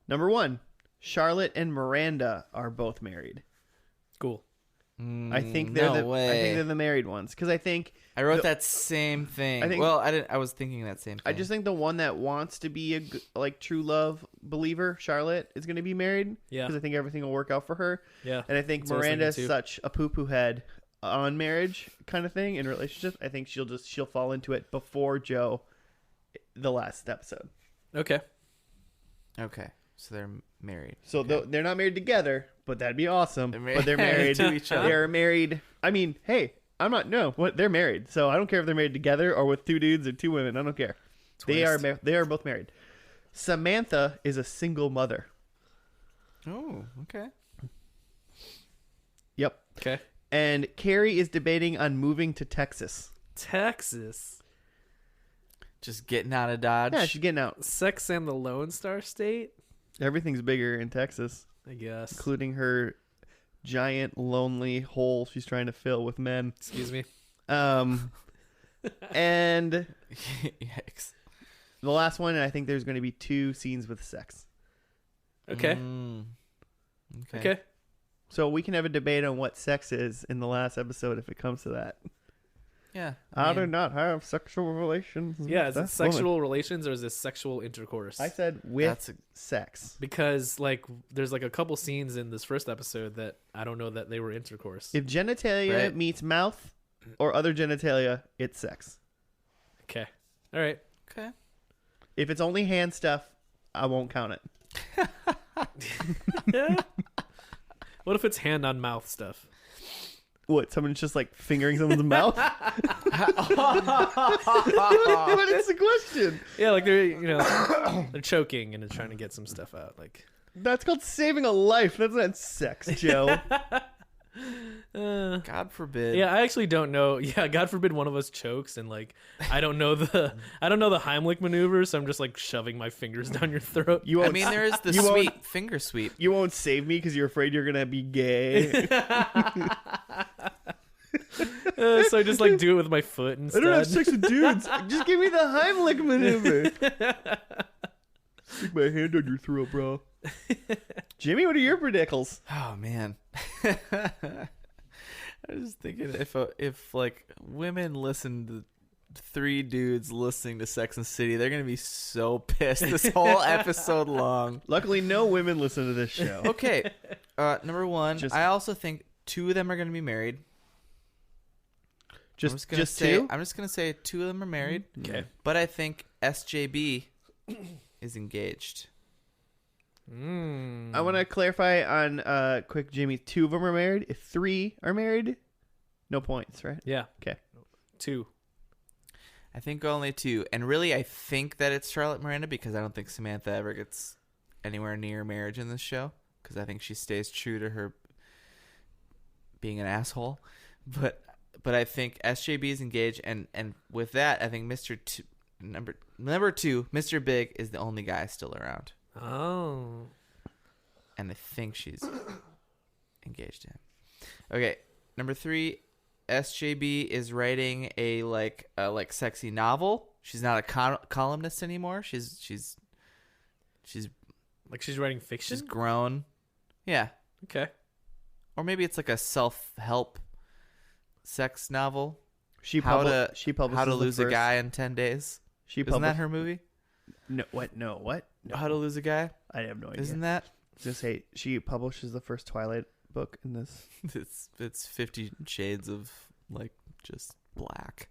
Number 1, Charlotte and Miranda are both married. Cool. I think they're way. I think they're the married ones because I think I wrote that same thing. I think- well, I didn't. I was thinking that same thing. I just think the one that wants to be a like true love believer, Charlotte, is going to be married. Yeah. Because I think everything will work out for her. Yeah. And I think That's what I was Miranda is thinking, too. such a poo-poo head on marriage kind of thing in relationships. I think she'll fall into it before Joe, the last episode. Okay. Okay, so they're married. So Okay. they're not married together, but that'd be awesome. But they're married to each other. They're married. I mean, hey, I'm not they're married. So I don't care if they're married together or with 2 dudes or 2 women. I don't care. They are both married. Samantha is a single mother. Oh, okay. Yep. Okay. And Carrie is debating on moving to Texas. Texas. Just getting out of Dodge. Yeah, she's getting out. Sex and the Lone Star State, Everything's bigger in Texas, I guess. including her giant lonely hole she's trying to fill with men. Excuse me. And Yikes. the last one, I think there's going to be 2 scenes with sex. Okay. Okay. So we can have a debate on what sex is in the last episode if it comes to that. Yeah. I do not have sexual relations. Yeah, with is it that sexual woman. relations or is this sexual intercourse? I said with That's sex. Because like there's like a couple scenes in this first episode that I don't know that they were intercourse. If genitalia Right. meets mouth or other genitalia, it's sex. Okay. All right. Okay. If it's only hand stuff, I won't count it. What if it's hand on mouth stuff? What? Someone's just like fingering someone's mouth? What is the question? Yeah, like they're they're choking and they're trying to get some stuff out. Like That's called saving a life. That's not sex, Joe. God forbid. yeah, I actually don't know. Yeah, God forbid one of us chokes and like I don't know the Heimlich maneuver, so I'm just like shoving my fingers down your throat. You I won't, mean, there is the You won't- sweet finger sweep. you won't save me because you're afraid you're gonna be gay. So I just like do it with my foot I instead. don't have sex with dudes. Just give me the Heimlich maneuver. Stick my hand on your throat, bro. Jimmy, what are your predicals? Oh man. I was thinking if like women listen to 3 dudes listening to Sex and the City, they're gonna be so pissed this whole episode long. Luckily, no women listen to this show. Okay, number 1. Just- I also think 2 of them are going to be married. Just say, two? I'm just going to say 2 of them are married. Okay. But I think SJB is engaged. I want to clarify on quick Jimmy. 2 of them are married. If 3 are married, no points, right? Yeah. Okay. 2. I think only 2. And really, I think that it's Charlotte Miranda because I don't think Samantha ever gets anywhere near marriage in this show because I think she stays true to her being an asshole. But I think SJB is engaged, and with that, I think number 2, Mr. Big, is the only guy still around. Oh. And I think she's engaged to him. Okay, number 3, SJB is writing a sexy novel. She's not a columnist anymore. She's Like she's writing fiction? she's grown. Yeah. Okay. Or maybe it's like a self-help sex novel. She How publishes to the lose a first- guy in 10 days. Isn't that her movie? No, what? No, what? No. How to lose a guy? I have no idea. Isn't that? I was gonna say she publishes the first Twilight book in this. It's 50 Shades of like just black.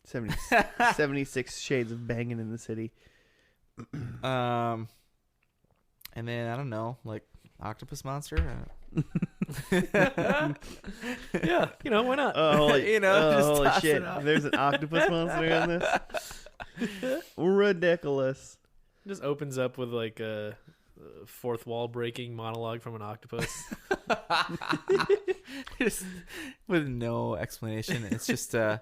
76 shades of banging in the city. And then I don't know, like Octopus Monster. Yeah, why not? You know, just holy toss shit! it out. There's an octopus monster in this. Ridiculous. Just opens up with like a fourth wall breaking monologue from an octopus. Just with no explanation. It's just the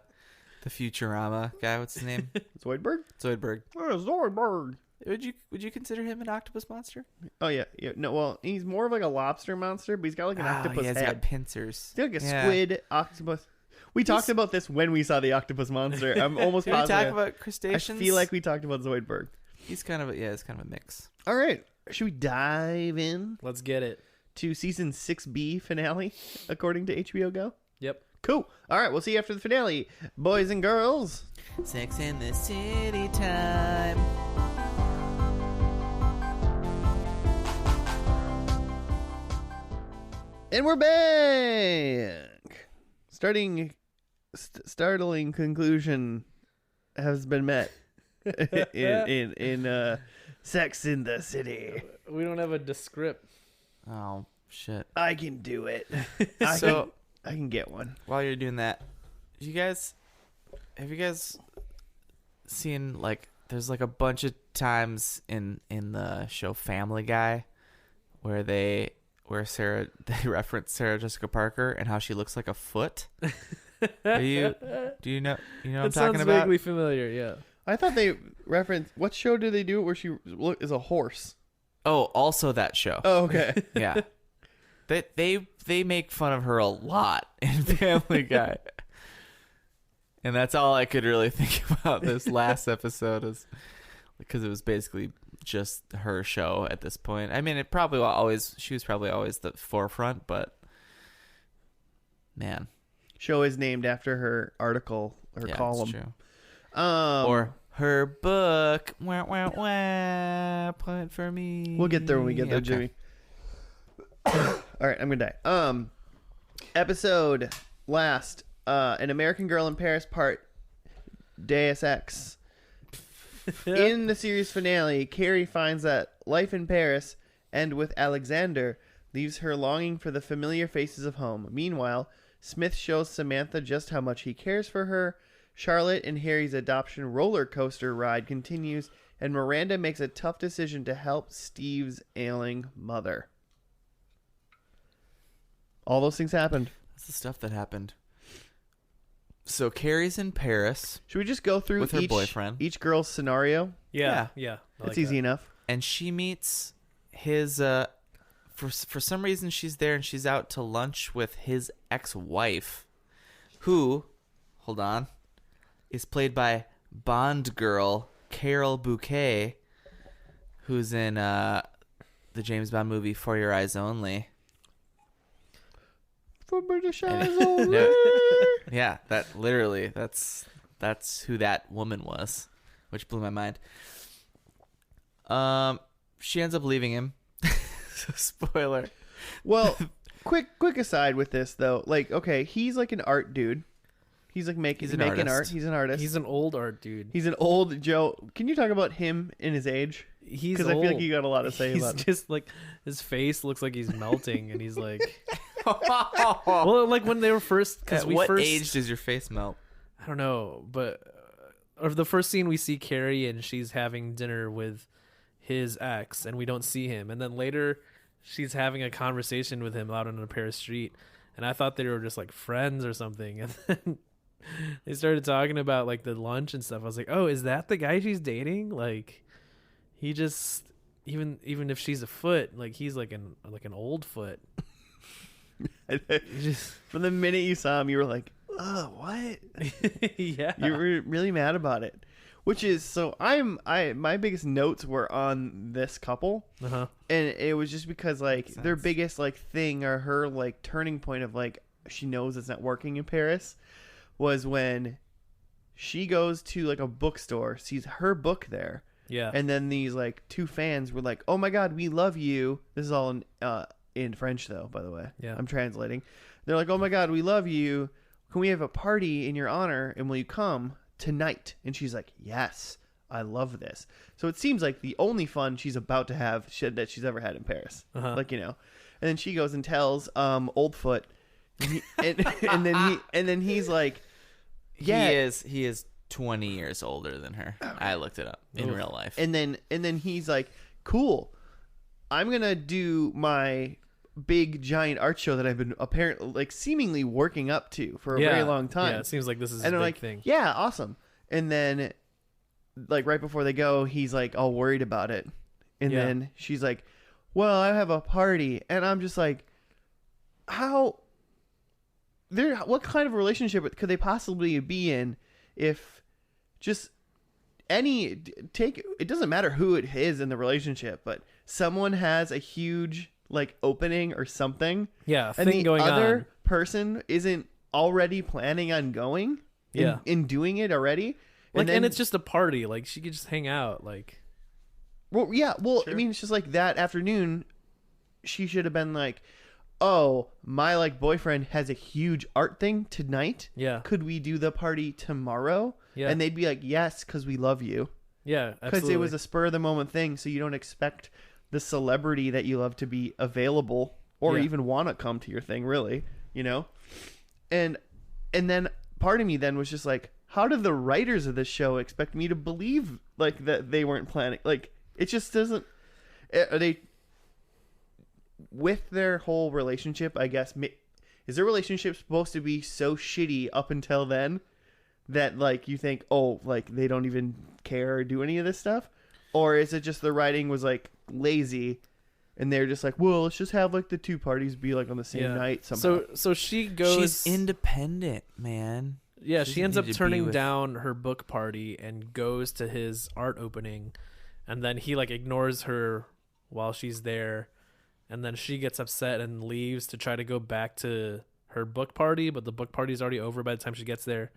Futurama guy. What's his name? Zoidberg. Zoidberg. Oh, Zoidberg. Would you consider him an octopus monster? Oh yeah. No, well, he's more of like a lobster monster, but he's got like an octopus he has head. got pincers. He's got like a Yeah. squid octopus. We talked about this when we saw the octopus monster. I'm almost Did we positive. talk about I crustaceans? feel like we talked about Zoidberg. He's kind of it's kind of a mix. All right. Should we dive in Let's get it. to season 6B finale, according to HBO Go? Yep. Cool. All right. We'll see you after the finale, boys and girls. Sex in the City time. And we're back. Startling conclusion has been met in Sex in the City. We don't have a descript. Oh shit! I can do it. So I can get one. while you're doing that, have you guys seen like there's like a bunch of times in the show Family Guy where they reference Sarah Jessica Parker and how she looks like a foot? Do you know what I'm That talking sounds about? vaguely familiar. Yeah. I thought they referenced what show did they do it where she is a horse? Oh, also that show. Oh, okay. Yeah. They make fun of her a lot in Family Guy. And that's all I could really think about this last episode is because it was basically just her show at this point. I mean, she was probably always the forefront, but man. Show is named after her article, her Yeah, column. it's true. Or her book. Wah, wah, wah, point for me. We'll get there when we get there, Okay. Jimmy. All right, I'm gonna die. Episode last, An American Girl in Paris, part Deus Ex. In the series finale, Carrie finds that life in Paris and with Alexander leaves her longing for the familiar faces of home. Meanwhile, Smith shows Samantha just how much he cares for her. Charlotte and Harry's adoption roller coaster ride continues, and Miranda makes a tough decision to help Steve's ailing mother. All those things happened. That's the stuff that happened. So Carrie's in Paris, Should we just go through With her boyfriend. each girl's scenario? Yeah. I That's like easy that. enough. and she meets his. For some reason, she's there and she's out to lunch with his ex-wife, who, hold on, is played by Bond girl Carol Bouquet, who's in the James Bond movie For Your Eyes Only. For British And- eyes only. No. Yeah, that's who that woman was, which blew my mind. She ends up leaving him. So spoiler. Well, quick aside with this though. Like, okay, he's like an art dude. He's like making artist. art. He's an artist. He's an old art dude. He's an old Joe. Can you talk about him in his age? He's Because I feel like you got a lot to say he's about him. just like his face looks like he's melting, and he's like, well, like when they were first. Because At we what first, age does your face melt? I don't know, but of the first scene we see Carrie and she's having dinner with his ex, and we don't see him, and then later she's having a conversation with him out on a Paris street, and I thought they were just like friends or something, and then they started talking about like the lunch and stuff. I was like, oh, is that the guy she's dating? Like, he just even if she's a foot, like he's like an old foot. He just From the minute you saw him, you were like, "Oh, what?" yeah. You were really mad about it. Which is so. My biggest notes were on this couple, Uh-huh. and it was just because like Makes their sense. biggest like thing or her like turning point of like she knows it's not working in Paris was when she goes to like a bookstore, sees her book there, Yeah. and then these like two fans were like, "Oh my God, we love you." This is all in French though, by the way. Yeah. I'm translating. They're like, "Oh my God, we love you. Can we have a party in your honor? And will you come tonight?" And she's like, "Yes, I love this." So it seems like the only fun she's about to have that she's ever had in Paris. Uh-huh. Like, you know. And then she goes and tells Old Foot, and then he's like, "Yeah." He is 20 years older than her. I looked it up in Oof. real life. And then he's like, "Cool, I'm gonna do my big giant art show that I've been apparently like seemingly working up to for a very long time." Yeah, it seems like this is And a they're big like, thing. "Yeah, awesome." And then, like right before they go, he's like all worried about it. And Yeah. then she's like, "Well, I have a party," and I'm just like, "How? What kind of relationship could they possibly be in if just take? It doesn't matter who it is in the relationship, but someone has a huge like opening or something, Yeah, and thing the going other on. person isn't already planning on going." Yeah. in doing it already. Like, then, and it's just a party. Like, she could just hang out. Like, well, yeah. Well, I Sure. mean, it's just like that afternoon, she should have been like, "Oh, my like boyfriend has a huge art thing tonight. yeah, Could we do the party tomorrow?" yeah, And they'd be like, "Yes, because we love you." yeah. Because it was a spur of the moment thing, so you don't expect the celebrity that you love to be available or Yeah. even want to come to your thing, really. You know, and then part of me then was just like, how did the writers of this show expect me to believe like that they weren't planning? Like, it just doesn't. Are they with their whole relationship? I guess is their relationship supposed to be so shitty up until then that like you think, oh, like they don't even care or do any of this stuff, or is it just the writing was like lazy? And they're just like, well, let's just have like the two parties be like on the same Yeah. night somehow. So she goes. She's independent, man. Yeah, She she ends doesn't up need to be turning with- down her book party and goes to his art opening, and then he like ignores her while she's there, and then she gets upset and leaves to try to go back to her book party, but the book party's already over by the time she gets there.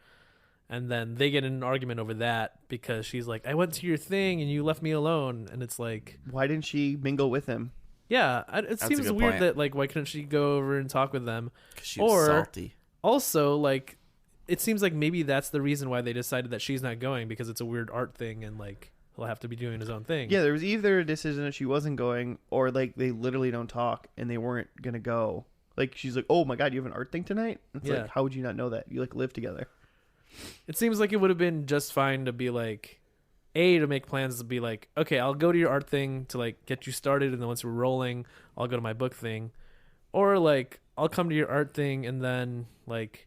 And then they get in an argument over that because she's like, "I went to your thing and you left me alone," and it's like, Why didn't she mingle with him? yeah, it That's a seems good weird point. that like why couldn't she go over and talk with them? 'Cause she was Or- salty. Also, like, it seems like maybe that's the reason why they decided that she's not going, because it's a weird art thing and like he'll have to be doing his own thing. Yeah, there was either a decision that she wasn't going, or like they literally don't talk and they weren't gonna go. Like she's like, "Oh my God, you have an art thing tonight?" It's Yeah. like, how would you not know that? You like live together. It seems like it would have been just fine to be like, to make plans to be like, okay, I'll go to your art thing to like get you started, and then once we're rolling, I'll go to my book thing, or like I'll come to your art thing and then like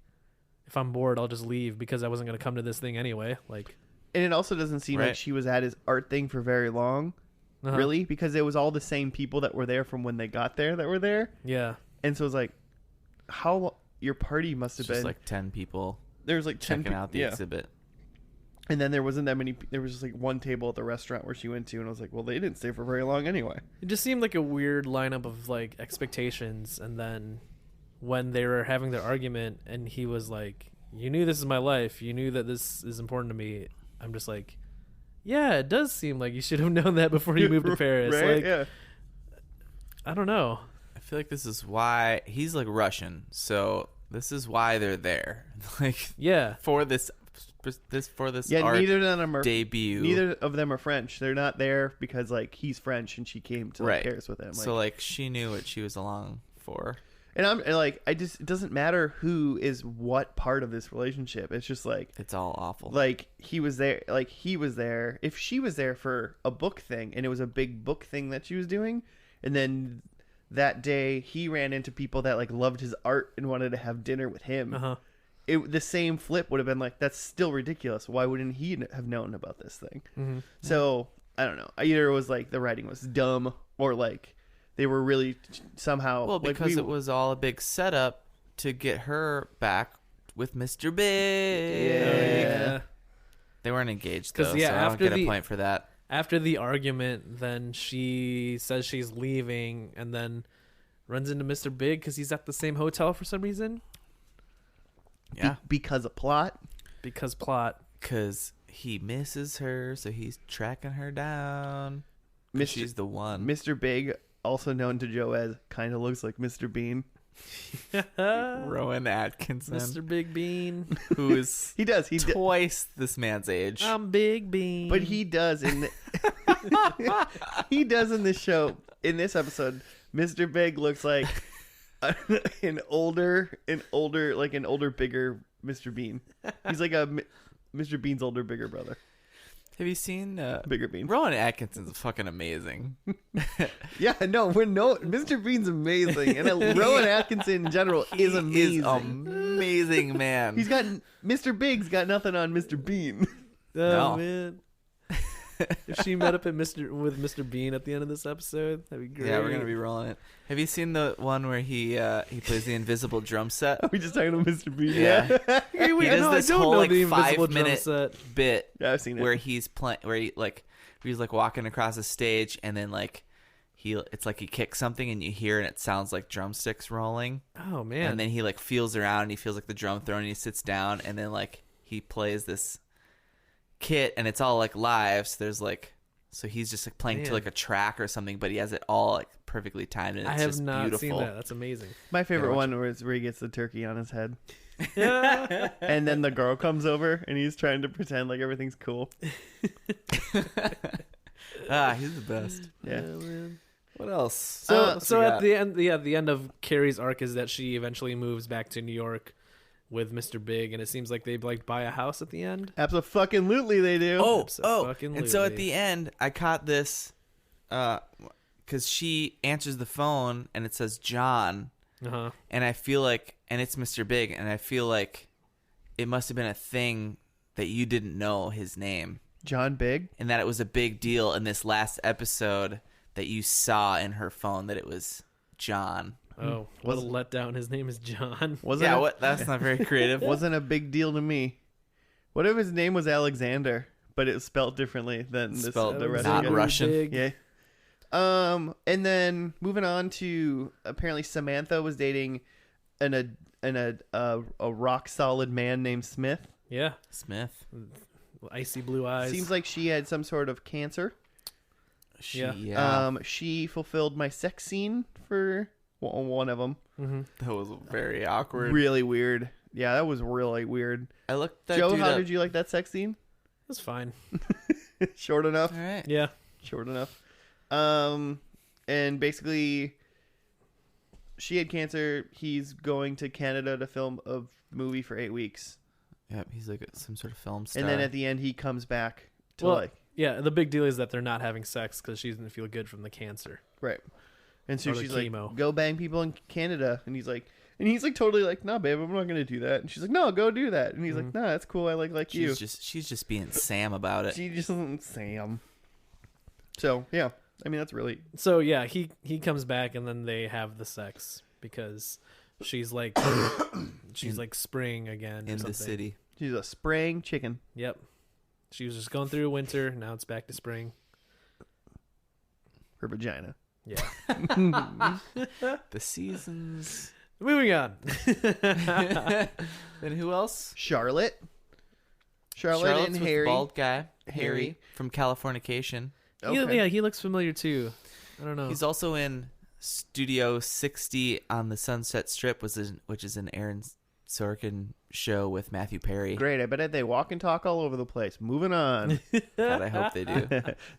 if I'm bored, I'll just leave because I wasn't gonna come to this thing anyway. Like, And it also doesn't seem like Right. she was at his art thing for very long, uh-huh. really, because it was all the same people that were there from when they got there that were there. Yeah, And so it was like, how your party must have It's just been. like 10 people There was like 10 checking out the yeah. exhibit. And then there wasn't that many. There was just like one table at the restaurant where she went to, and I was like, well, they didn't stay for very long anyway. it just seemed like a weird lineup of like expectations, and then when they were having their argument and he was like, "You knew this is my life, you knew that this is important to me," I'm just like, yeah, it does seem like you should have known that before you moved to Paris. Right? Like, Yeah. I don't know. I feel like this is why he's like Russian, so this is why they're there. Like Yeah. for this Yeah, art neither of them are debut. Neither of them are French. They're not there because like he's French and she came to like, Right. Paris with him. Like, So like she knew what she was along for. and I'm like, it doesn't matter who is what part of this relationship. It's just like It's all awful. he was there. Like he was there. If she was there for a book thing and it was a big book thing that she was doing, and then that day he ran into people that like loved his art and wanted to have dinner with him. Uh-huh. The same flip would have been like, that's still ridiculous. Why wouldn't he have known about this thing? Mm-hmm. So I don't know. Either it was like the writing was dumb, or like they were really somehow. well, like, because it was all a big setup to get her back with Mr. Big. Yeah. They weren't engaged 'Cause, though, yeah, so I don't after get a the- point for that. After the argument, then she says she's leaving and then runs into Mr. Big because he's at the same hotel for some reason. Yeah, because of plot. Because plot. because he misses her, so he's tracking her down. 'Cause Mr. She's the one. Mr. Big, also known to Joe as, kind of looks like Mr. Bean. Rowan Atkinson, Mr. Big Bean. who is He does. twice this man's age. I'm Big Bean. But he does in he does in this show, in this episode. Mr. Big looks like an older, bigger Mr. Bean. He's like Mr. Bean's older, bigger brother. Have you seen Bigger Bean. Rowan Atkinson's fucking amazing. Yeah, no, Mr. Bean's amazing, and Rowan Atkinson in general is amazing. He is amazing, man. Mr. Big's got nothing on Mr. Bean. Oh, No. man. If she met up with Mr. Bean at the end of this episode, that'd be great. Yeah, we're gonna be rolling it. Have you seen the one where he plays the invisible drum set? Are we just talking about Mr. Bean? Yeah. Hey, wait, He does no, this I don't whole know like the invisible drum 5-minute set. bit Yeah, I've seen it. where he's playing, where he's like walking across the stage, and then like it's like he kicks something, and you hear, and it sounds like drumsticks rolling, Oh, man. and then he like feels around, and he feels like the drum throwing, and he sits down, and then like he plays this kit, and it's all like live, so there's like. So he's just like playing to Man. like a track or something, but he has it all like perfectly timed, and it's I have just not beautiful. seen that. That's amazing. My favorite watch one was where he gets the turkey on his head, Yeah. and then the girl comes over, and he's trying to pretend like everything's cool. He's the best. Yeah. Man. What else? So at the end, the end of Carrie's arc is that she eventually moves back to New York with Mr. Big, and it seems like they like buy a house at the end. Absolutely, they do. And so at the end, I caught this, because she answers the phone and it says John, Uh-huh. and I feel like, and it's Mr. Big, and I feel like it must have been a thing that you didn't know his name, John Big. and that it was a big deal in this last episode that you saw in her phone that it was John. Oh, what a letdown! His name is John. Wasn't Yeah, it, what? That's not very creative. wasn't a big deal to me. What if his name was Alexander, but it was spelled differently than Spelled the rest not of it? Russian. Big. Yeah. And then moving on to, apparently Samantha was dating a rock solid man named Smith. Yeah, Smith. icy blue eyes. Seems like she had some sort of cancer. Yeah. She fulfilled my sex scene for one of them. That was very awkward. Really weird. Yeah, that was really weird. I looked that Joe, dude how up. did you like that sex scene? That's fine. Short enough. All right. Yeah. Short enough. And basically, she had cancer. He's going to Canada to film a movie for 8 weeks, Yep, he's like some sort of film star. and then at the end, he comes back to Well, like yeah. The big deal is that they're not having sex because she doesn't feel good from the cancer. right. And so Or the she's chemo. like, "Go bang people in Canada," and he's like, totally like, "Nah, babe, I'm not gonna do that." And she's like, "No, go do that." And he's like, "Nah, that's cool. I like you." she's just being Sam about it. She just doesn't Sam. So yeah, I mean that's really So yeah, he comes back and then they have the sex because she's like like spring again or in something. the city. she's a spraying chicken. Yep. She was just going through winter. Now it's back to spring. Her vagina. Yeah. The seasons. Moving on. Then who else? Charlotte and Charlotte's with Harry. the bald guy, Harry. Harry from Californication. Okay. Yeah, he looks familiar too. I don't know. He's also in Studio 60 on the Sunset Strip, which is an Aaron Sorkin show with Matthew Perry. Great. I bet they walk and talk all over the place. Moving on. God, I hope they do.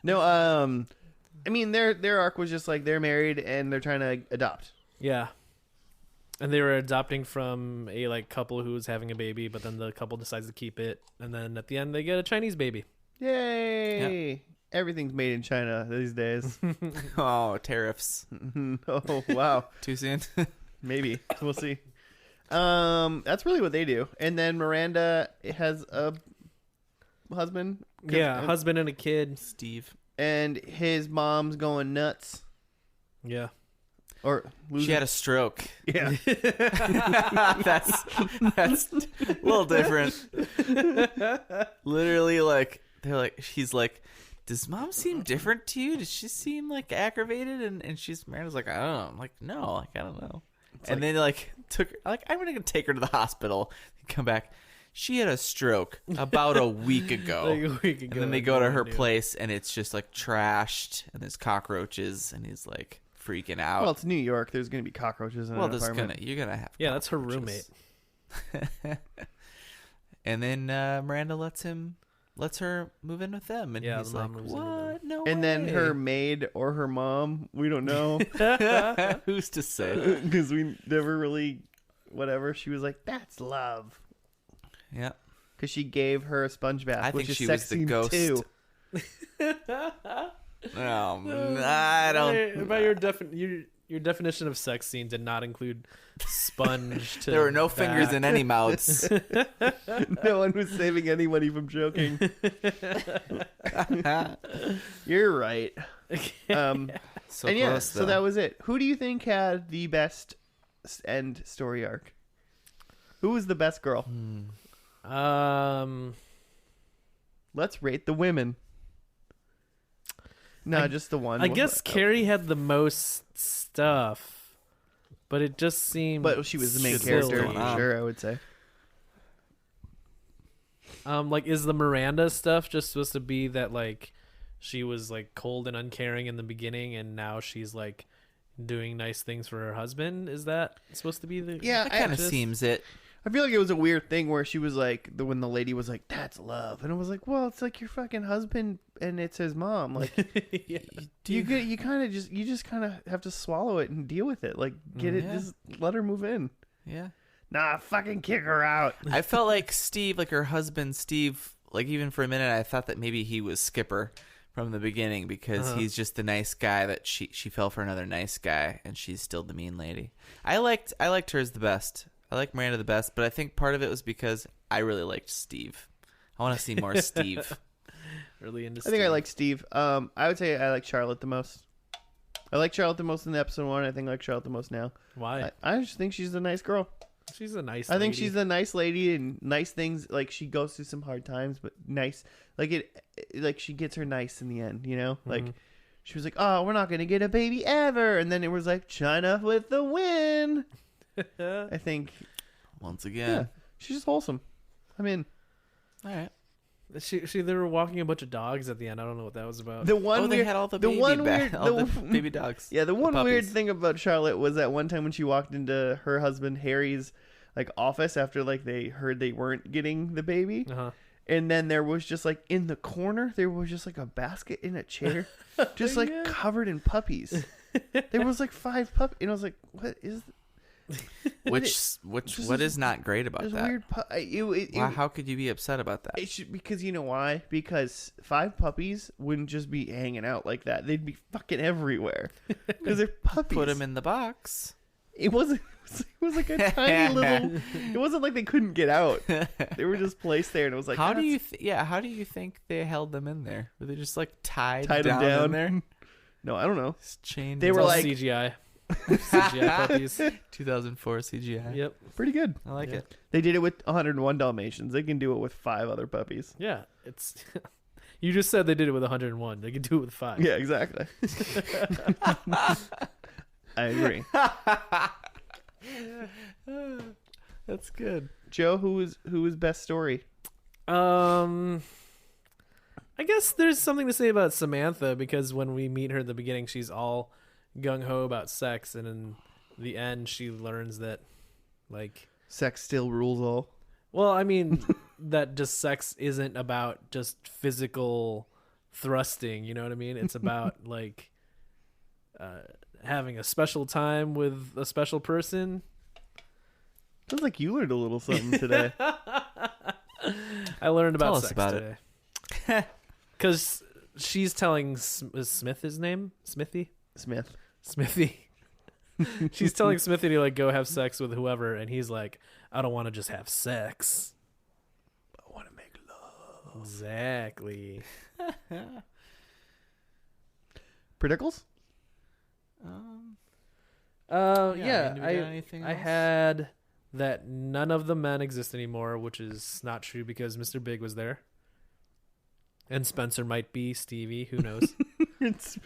No, I mean their arc was just like they're married and they're trying to adopt. Yeah. And they were adopting from a like couple who was having a baby, but then the couple decides to keep it, and then at the end they get a Chinese baby. Yay! Yep. Everything's made in China these days. Oh, tariffs. Oh, wow. Too soon? Maybe. We'll see. That's really what they do. And then Miranda has a husband. Yeah, husband and a kid. Steve. And his mom's going nuts. Yeah. Or she had a stroke. Yeah. That's a little different. Literally, like she's like, does mom seem different to you? Does she seem like aggravated? And Miranda's like, I don't know. I'm like, no, like I don't know. And then I'm gonna take her to the hospital. Come back. She had a stroke about a week ago. Like a week ago. And then they go to her place and it's just like trashed and there's cockroaches and he's like freaking out. Well, it's New York. There's going to be cockroaches in an apartment. You're gonna have. Yeah, that's her cockroaches. roommate. And then Miranda lets her move in with them, and yeah, he's the like, mom moves in with them. "What? No And way." then her maid or her mom, we don't know. Who's to say? Because we never really, whatever. She was like, that's love. Yeah, Because she gave her a sponge bath, I which think is she sex was the scene ghost. too. I don't. About your definition of sex scene did not include sponge. To There were no back. fingers in any mouths. No one was saving anybody from joking. You're right. So And close, yeah, so though. that was it. Who do you think had the best end story arc? Who was the best girl? Let's rate the women. No, just the one. I guess Carrie had the most stuff, but it just seemed. But she was the main silly. character, going on. sure, I would say. Like, is the Miranda stuff just supposed to be that like she was like cold and uncaring in the beginning, and now she's like doing nice things for her husband? Is that supposed to be the? Yeah, That kind of seems it. I feel like it was a weird thing where she was like, when the lady was like, "That's love," and I was like, "Well, it's like your fucking husband and it's his mom." Like, Yeah. you kind of just kind of have to swallow it and deal with it. Like, get it, Yeah. just let her move in. Yeah. Nah, fucking kick her out. I felt like Steve, like her husband, Steve, like even for a minute, I thought that maybe he was Skipper from the beginning because he's just the nice guy that she fell for another nice guy and she's still the mean lady. I liked hers the best. I like Miranda the best, but I think part of it was because I really liked Steve. I want to see more Steve. Really into. I think I like Steve. I would say I like Charlotte the most. I like Charlotte the most in the episode 1. I think I like Charlotte the most now. Why? I just think she's a nice girl. She's a nice. I think lady. she's a nice lady and nice things. Like, she goes through some hard times, but nice. Like she gets her nice in the end, you know? Like, she was like, "Oh, we're not going to get a baby ever." And then it was like, "China with the win." I think, Once yeah, again. she's just wholesome. I'm in. All right. They were walking a bunch of dogs at the end. I don't know what that was about. The one They weird, had all the baby dogs. yeah, the one puppies. weird thing about Charlotte was that one time when she walked into her husband Harry's like office after like they heard they weren't getting the baby. And then there was just like in the corner, there was just like a basket in a chair, just like Yeah. covered in puppies. There was like 5 puppies, and I was like, "What is What is- is not great about this that? weird?" How could you be upset about that? It should, because you know why? Because 5 puppies wouldn't just be hanging out like that; they'd be fucking everywhere because they're puppies. Put them in the box. It wasn't. It was like a tiny little. It wasn't like they couldn't get out. They were just placed there, and it was like, How do "That's you how do you think they held them in there? Were they just like tied Tied 'em down, down. in there? No, I don't know. Just chained. They It's were all like- CGI. CGI puppies. 2004 CGI. Yep. Pretty good. I like Yeah. it. They did it with 101 Dalmatians. They can do it with 5 other puppies. Yeah. It's. You just said they did it with 101. They could do it with 5. Yeah, exactly. I agree. That's good. Joe, who was best story? I guess there's something to say about Samantha because when we meet her at the beginning, she's all, gung-ho about sex, and in the end she learns that, like, Sex still rules all. well, I mean, that just sex isn't about just physical thrusting, you know what I mean? It's about like having a special time with a special person. Sounds like you learned a little something today. I learned about Tell us sex about today. Because she's telling is Smith his name? Smithy? Smith. Smithy. She's telling Smithy to like go have sex with whoever, and he's like, I don't want to just have sex. I want to make love. Exactly. Predicles? Yeah, Yeah, I mean, do we got anything I else? had that none of the men exist anymore, which is not true because Mr. Big was there. And Spencer might be Stevie, who knows? It's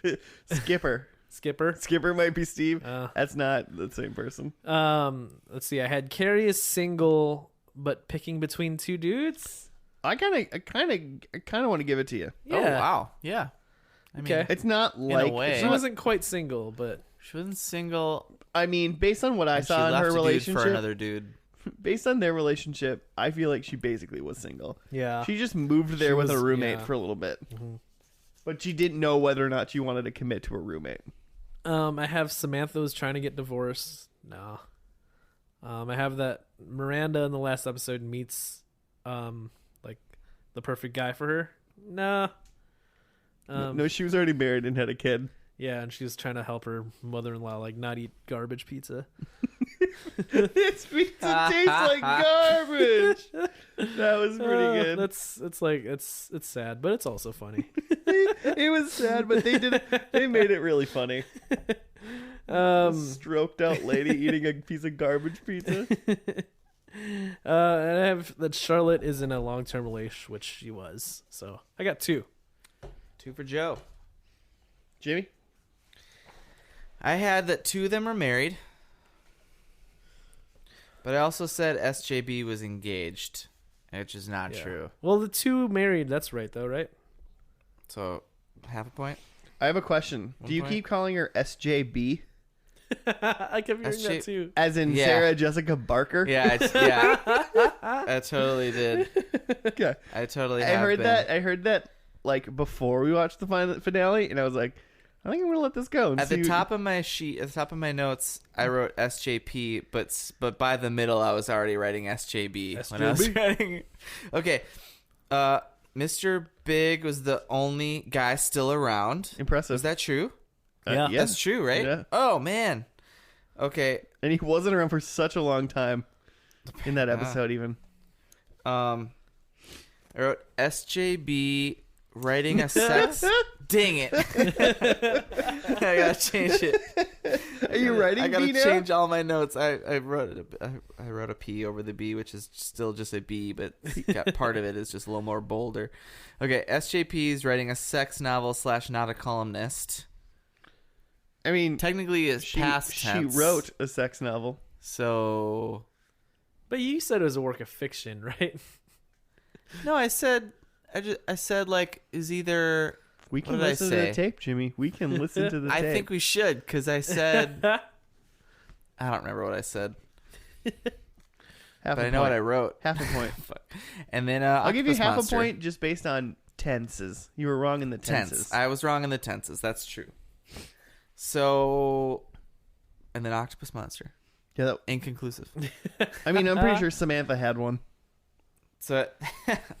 Skipper. Skipper. Skipper might be Steve. Uh, That's not the same person. let's see. I had Carrie is single, but picking between two dudes. I kind of want to give it to you. Oh, Yeah. wow. Yeah. I mean, Okay. It's not like way. it's She not- wasn't quite single, but she wasn't single. I mean, based on what I and she saw in left her a dude relationship, for another dude. based on their relationship, I feel like she basically was single. yeah. She just moved there She with was- a roommate yeah. for a little bit, Mhm. but she didn't know whether or not she wanted to commit to a roommate. I have Samantha was trying to get divorced. No. I have that Miranda in the last episode meets, like the perfect guy for her. No. No, she was already married and had a kid. Yeah, and she was trying to help her mother-in-law like not eat garbage pizza. This pizza tastes like garbage. That was pretty good. It's sad, but it's also funny. It was sad, but they made it really funny. Stroked out lady eating a piece of garbage pizza. And I have that Charlotte is in a long-term relation, which she was. So I got 2. 2 for Joe. Jamie? I had that 2 of them are married. But I also said SJB was engaged, which is not Yeah. true. Well, the 2 married. That's right, though, right? So, half a point. I have a question. One Do you point. keep calling her SJB? I kept hearing that SJ too. As in Yeah. Sarah Jessica Barker? Yeah, I totally did. Okay. I totally I have heard been. that. I heard that like before we watched the finale, and I was like, I think I'm gonna let this go. And At see the top of my sheet, at the top of my notes, I wrote SJP, but by the middle, I was already writing SJB. When I was SJB. writing. Okay, Mr. Big was the only guy still around. Impressive. Is that true? Yeah. yeah. That's true, right? Yeah. Oh man. Okay. And he wasn't around for such a long time in that episode, even. I wrote SJB writing a sex. Dang it! I gotta change it. Are you writing I gotta B now? change all my notes. I wrote a P over the B, which is still just a B, but part of it is just a little more bolder. Okay, SJP is writing a sex novel / not a columnist. I mean, Technically, it's she past tense. wrote a sex novel. So But you said it was a work of fiction, right? no, I said like is either. We can What did I listen to the say? tape, Jimmy. We can listen to the I tape. think we should because I said I don't remember what I said, half but a I know point. what I wrote. Half a point. And then I'll give you Octopus half Monster. a point just based on tenses. You were wrong in the tenses. Tense. I was wrong in the tenses. That's true. So, and then Octopus Monster. Yeah, Inconclusive. I mean, I'm pretty sure Samantha had one. So,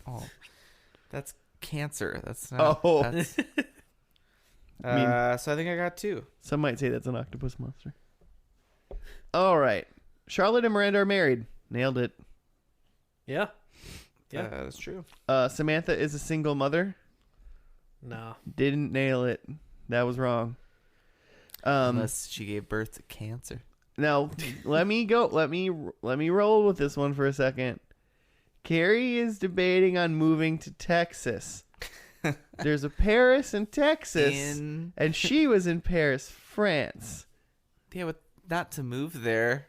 oh, that's cancer. That's not. Oh. That's, so I think I got 2. Some might say that's an octopus monster. All right. Charlotte and Miranda are married. Nailed it. Yeah. Yeah. That's true. Samantha is a single mother. No. Didn't nail it. That was wrong. Unless she gave birth to cancer. Now, let me go. Let me roll with this one for a second. Carrie is debating on moving to Texas. There's a Paris and Texas, and she was in Paris, France. Yeah, but not to move there.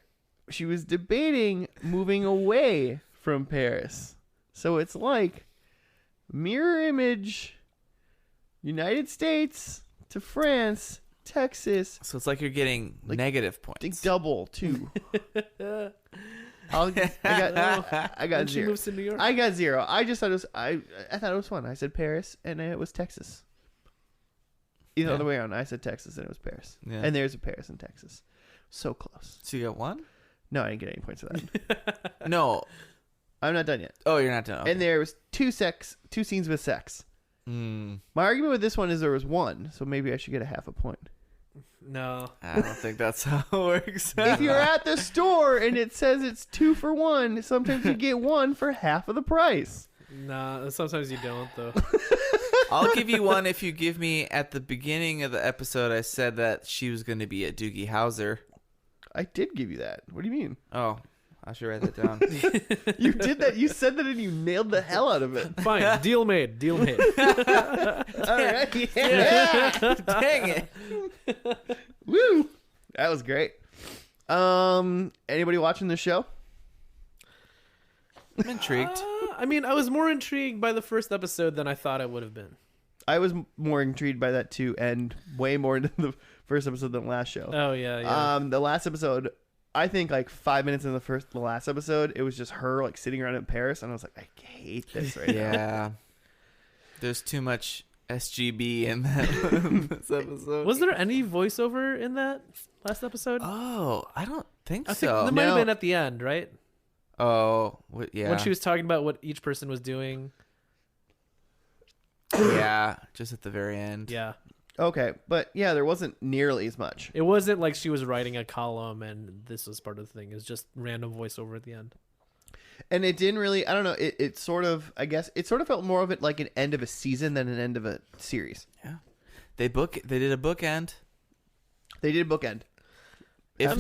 She was debating moving away from Paris. So it's like mirror image United States to France Texas. So it's like you're getting Like, negative I think points. double too. I got When she zero. moves to New York. I got zero. I just thought it was. I thought it was fun. I said Paris, and it was Texas. Either Yeah. other way around. I said Texas, and it was Paris. Yeah. And there's a Paris in Texas. So close. So you got one? No, I didn't get any points for that. No. I'm not done yet. Oh, you're not done. Okay. And there was two scenes with sex. Mm, My argument with this one is there was one, so maybe I should get a half a point. No. I don't think that's how it works. If you're at the store and it says it's 2 for 1, sometimes you get one for half of the price. Nah, sometimes you don't, though. I'll give you one if you give me at the beginning of the episode. I said that she was going to be a Doogie Howser. I did give you that. What do you mean? Oh, I should write that down. You did that. You said that and you nailed the hell out of it. Fine. Deal made. Deal made. All right. Yeah. Dang it. Woo. That was great. Anybody watching this show? I'm intrigued. I mean, I was more intrigued by the first episode than I thought I would have been. I was more intrigued by that too, and way more into the first episode than the last show. Oh, yeah. The last episode, I think like 5 minutes in the last episode, it was just her like sitting around in Paris, and I was like, I hate this right now. Yeah. There's too much SGB in this episode. Was there any voiceover in that last episode? Oh, I don't think I think so. there might have No. been at the end, right? Oh, yeah. When she was talking about what each person was doing. Yeah, just at the very end. Yeah. Okay, but yeah, there wasn't nearly as much. It wasn't like she was writing a column and this was part of the thing. It was just random voiceover at the end. And it didn't really, I don't know, it sort of, I guess, it sort of felt more of it like an end of a season than an end of a series. Yeah. They did a bookend. They did a bookend. If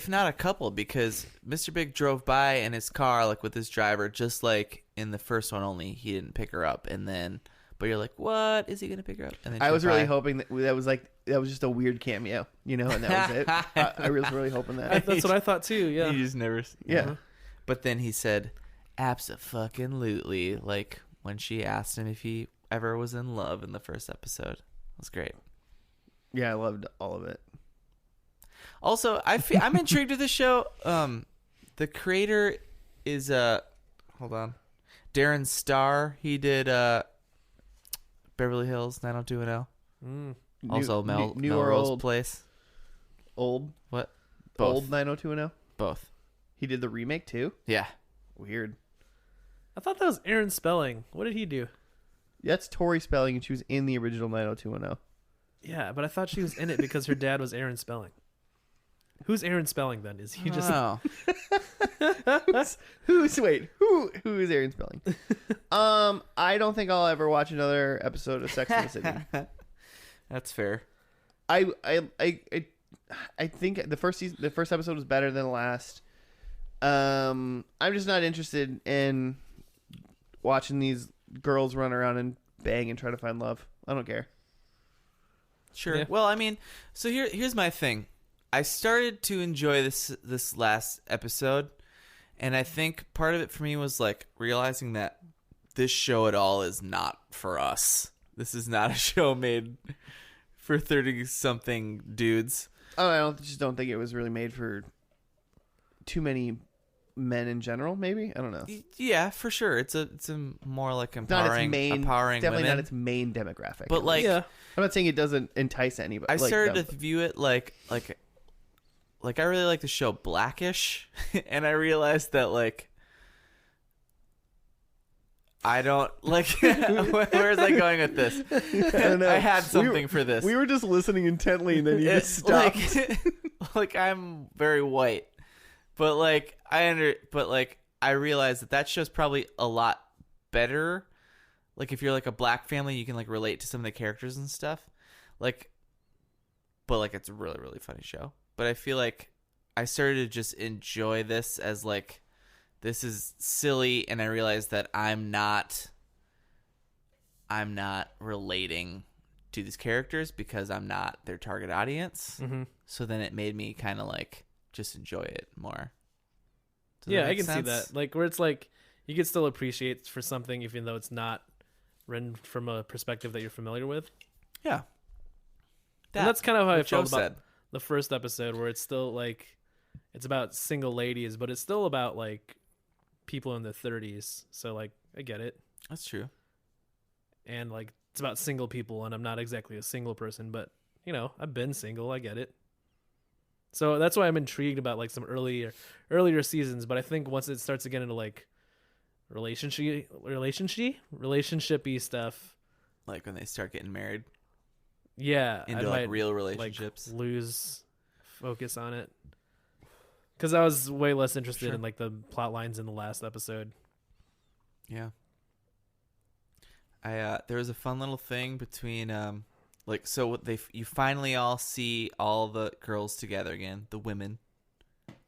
not a couple, because Mr. Big drove by in his car, like with his driver, just like in the first one. Only he didn't pick her up, and then, but you're like, what is he gonna pick her up? And then I she was went really by. hoping that was just a weird cameo, you know, and that was it. I was really hoping that. That's what I thought too, yeah. You just never. Yeah. Uh-huh. But then he said, "Abso-fucking-lutely," like when she asked him if he ever was in love in the first episode. It was great. Yeah, I loved all of it. Also, I'm intrigued with this show. The creator is hold on, Darren Star. He did Beverly Hills 90210. Mm. Also, new or Melrose old? Place. Old, What? Both. old 90210. Both. He did the remake too. Yeah. Weird. I thought that was Aaron Spelling. What did he do? That's Tori Spelling, and she was in the original 90210. Yeah, but I thought she was in it because her dad was Aaron Spelling. Who's Aaron Spelling then? Is he just Oh. Who is Aaron Spelling? I don't think I'll ever watch another episode of Sex and the City. That's fair. I think the first episode was better than the last. I'm just not interested in watching these girls run around and bang and try to find love. I don't care. Sure. Yeah. Well, I mean, so here's my thing. I started to enjoy this last episode, and I think part of it for me was like realizing that this show at all is not for us. This is not a show made for 30-something dudes. Oh, I just don't think it was really made for too many men in general. Maybe, I don't know. Yeah, for sure. It's a more like Not its empowering, main, empowering definitely women. not its main demographic. But like, yeah. I'm not saying it doesn't entice anybody. I like, started to view it like I really like the show Blackish, and I realized that like I don't like. Where is I going with this? I don't know. I had something for this. We were just listening intently, and then you just stopped. Like I'm very white, but like I realized that show's probably a lot better. Like if you're like a black family, you can like relate to some of the characters and stuff. Like, but like it's a really really funny show. But I feel like I started to just enjoy this as like this is silly, and I realized that I'm not relating to these characters because I'm not their target audience. Mm-hmm. So then it made me kind of like just enjoy it more. Does that Yeah, I make can see sense? that. Like where it's like you can still appreciate for something even though it's not written from a perspective that you're familiar with. Yeah. that. And that's kind of how I What Joe felt about said. the first episode, where it's still like it's about single ladies, but it's still about like people in their 30s. So like I get it. That's true. And like it's about single people, and I'm not exactly a single person, but you know, I've been single, I get it. So that's why I'm intrigued about like some earlier seasons, but I think once it starts to get into like relationshipy stuff, Like when they start getting married yeah, into I like might real relationships. like lose focus on it. Cuz I was way less interested Sure. in like the plot lines in the last episode. Yeah. There was a fun little thing between like so what you finally all see all the girls together again, the women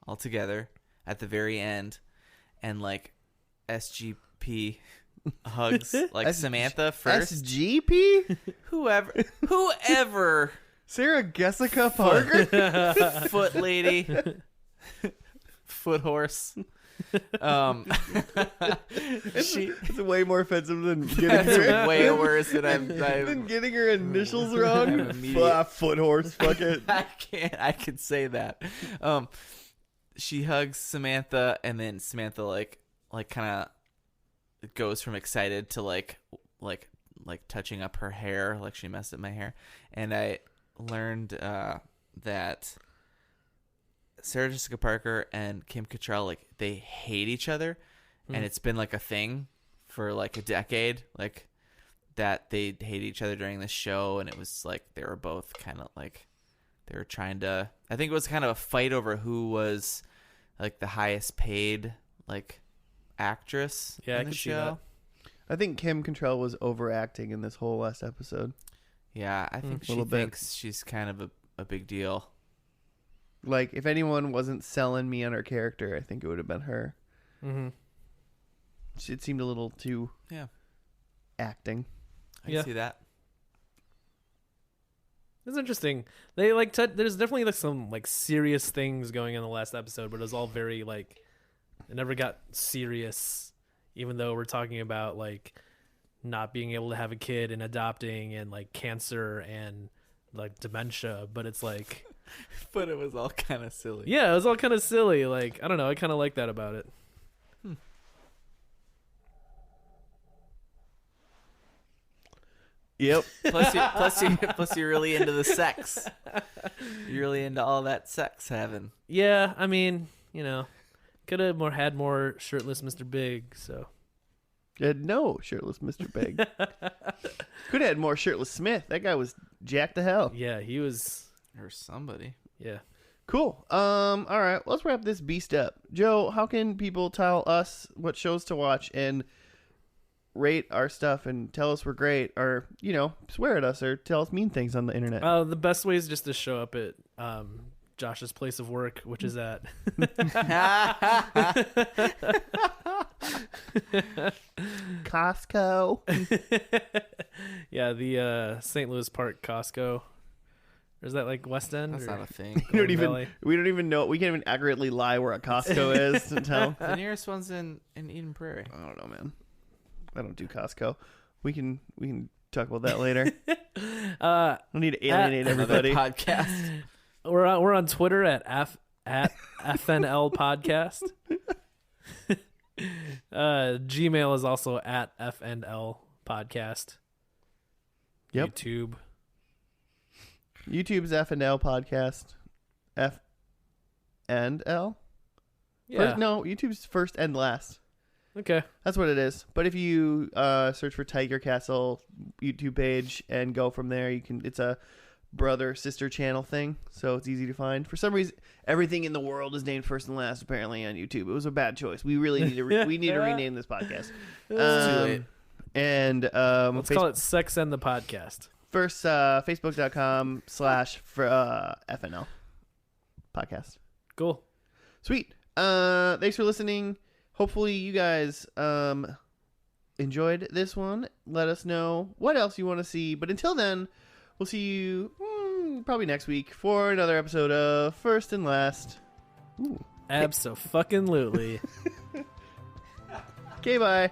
all together at the very end, and like SGP hugs like Samantha first. SGP? Whoever Sarah Jessica Parker? foot lady, foot horse. It's way more offensive than getting That's her, way worse than than getting her initials wrong. I'm immediate- Foot horse, fuck it. I could say that. She hugs Samantha, and then Samantha like kind of goes from excited to like touching up her hair, like she messed up my hair. And I learned that Sarah Jessica Parker and Kim Cattrall, like, they hate each other, and it's been like a thing for like a decade, like that they hate each other during the show. And it was like they were both kind of like they were trying to, I think it was kind of a fight over who was like the highest paid like actress Yeah, I in the could see show. I think Kim Cattrall was overacting in this whole last episode. Yeah, I think she little bit. thinks she's kind of a big deal. Like, if anyone wasn't selling me on her character, I think it would have been her. Mm-hmm. It seemed a little too Yeah, acting. I Yeah. can see that. It's interesting. They like there's definitely like some like serious things going in the last episode, but it was all very like it never got serious, even though we're talking about like not being able to have a kid and adopting and like cancer and like dementia, but it's like But it was all kind of silly. yeah, it was all kind of silly. Like I don't know, I kind of like that about it. Yep. Plus you're really into the sex. You're really into all that sex having. Yeah, I mean, you know, could have had more shirtless Mr. Big. So Had no shirtless Mr. Big. Could have had more shirtless Smith. That guy was jacked to hell. yeah, he was. Or somebody. Yeah. Cool. All right. Let's wrap this beast up. Joe, how can people tell us what shows to watch and rate our stuff and tell us we're great, or swear at us or tell us mean things on the internet? The best way is just to show up at Josh's place of work, which is at Costco. yeah, the St. Louis Park Costco. Or is that like West End? That's or not a thing. We don't Valley? even know. We can't even accurately lie where a Costco is to tell. The nearest one's in Eden Prairie. I don't know, man. I don't do Costco. We can talk about that later. I don't need to alienate everybody. Another podcast. We're on Twitter at FNL Podcast. Gmail is also at FNL Podcast. Yep. YouTube. YouTube's FNL podcast. F and L? Yeah. No, YouTube's first and last. Okay. That's what it is. But if you search for Tiger Castle YouTube page and go from there, it's a brother sister channel thing, so it's easy to find. For some reason, everything in the world is named first and last apparently on YouTube. It was a bad choice. We really need to rename this podcast. Too late. And Let's call it Sex and the Podcast. first facebook.com/FNL podcast. Cool. Sweet. Thanks for listening. Hopefully you guys enjoyed this one. Let us know what else you want to see. But until then, we'll see you probably next week for another episode of First and Last. Ooh. Abso-fucking-lutely. Okay, bye.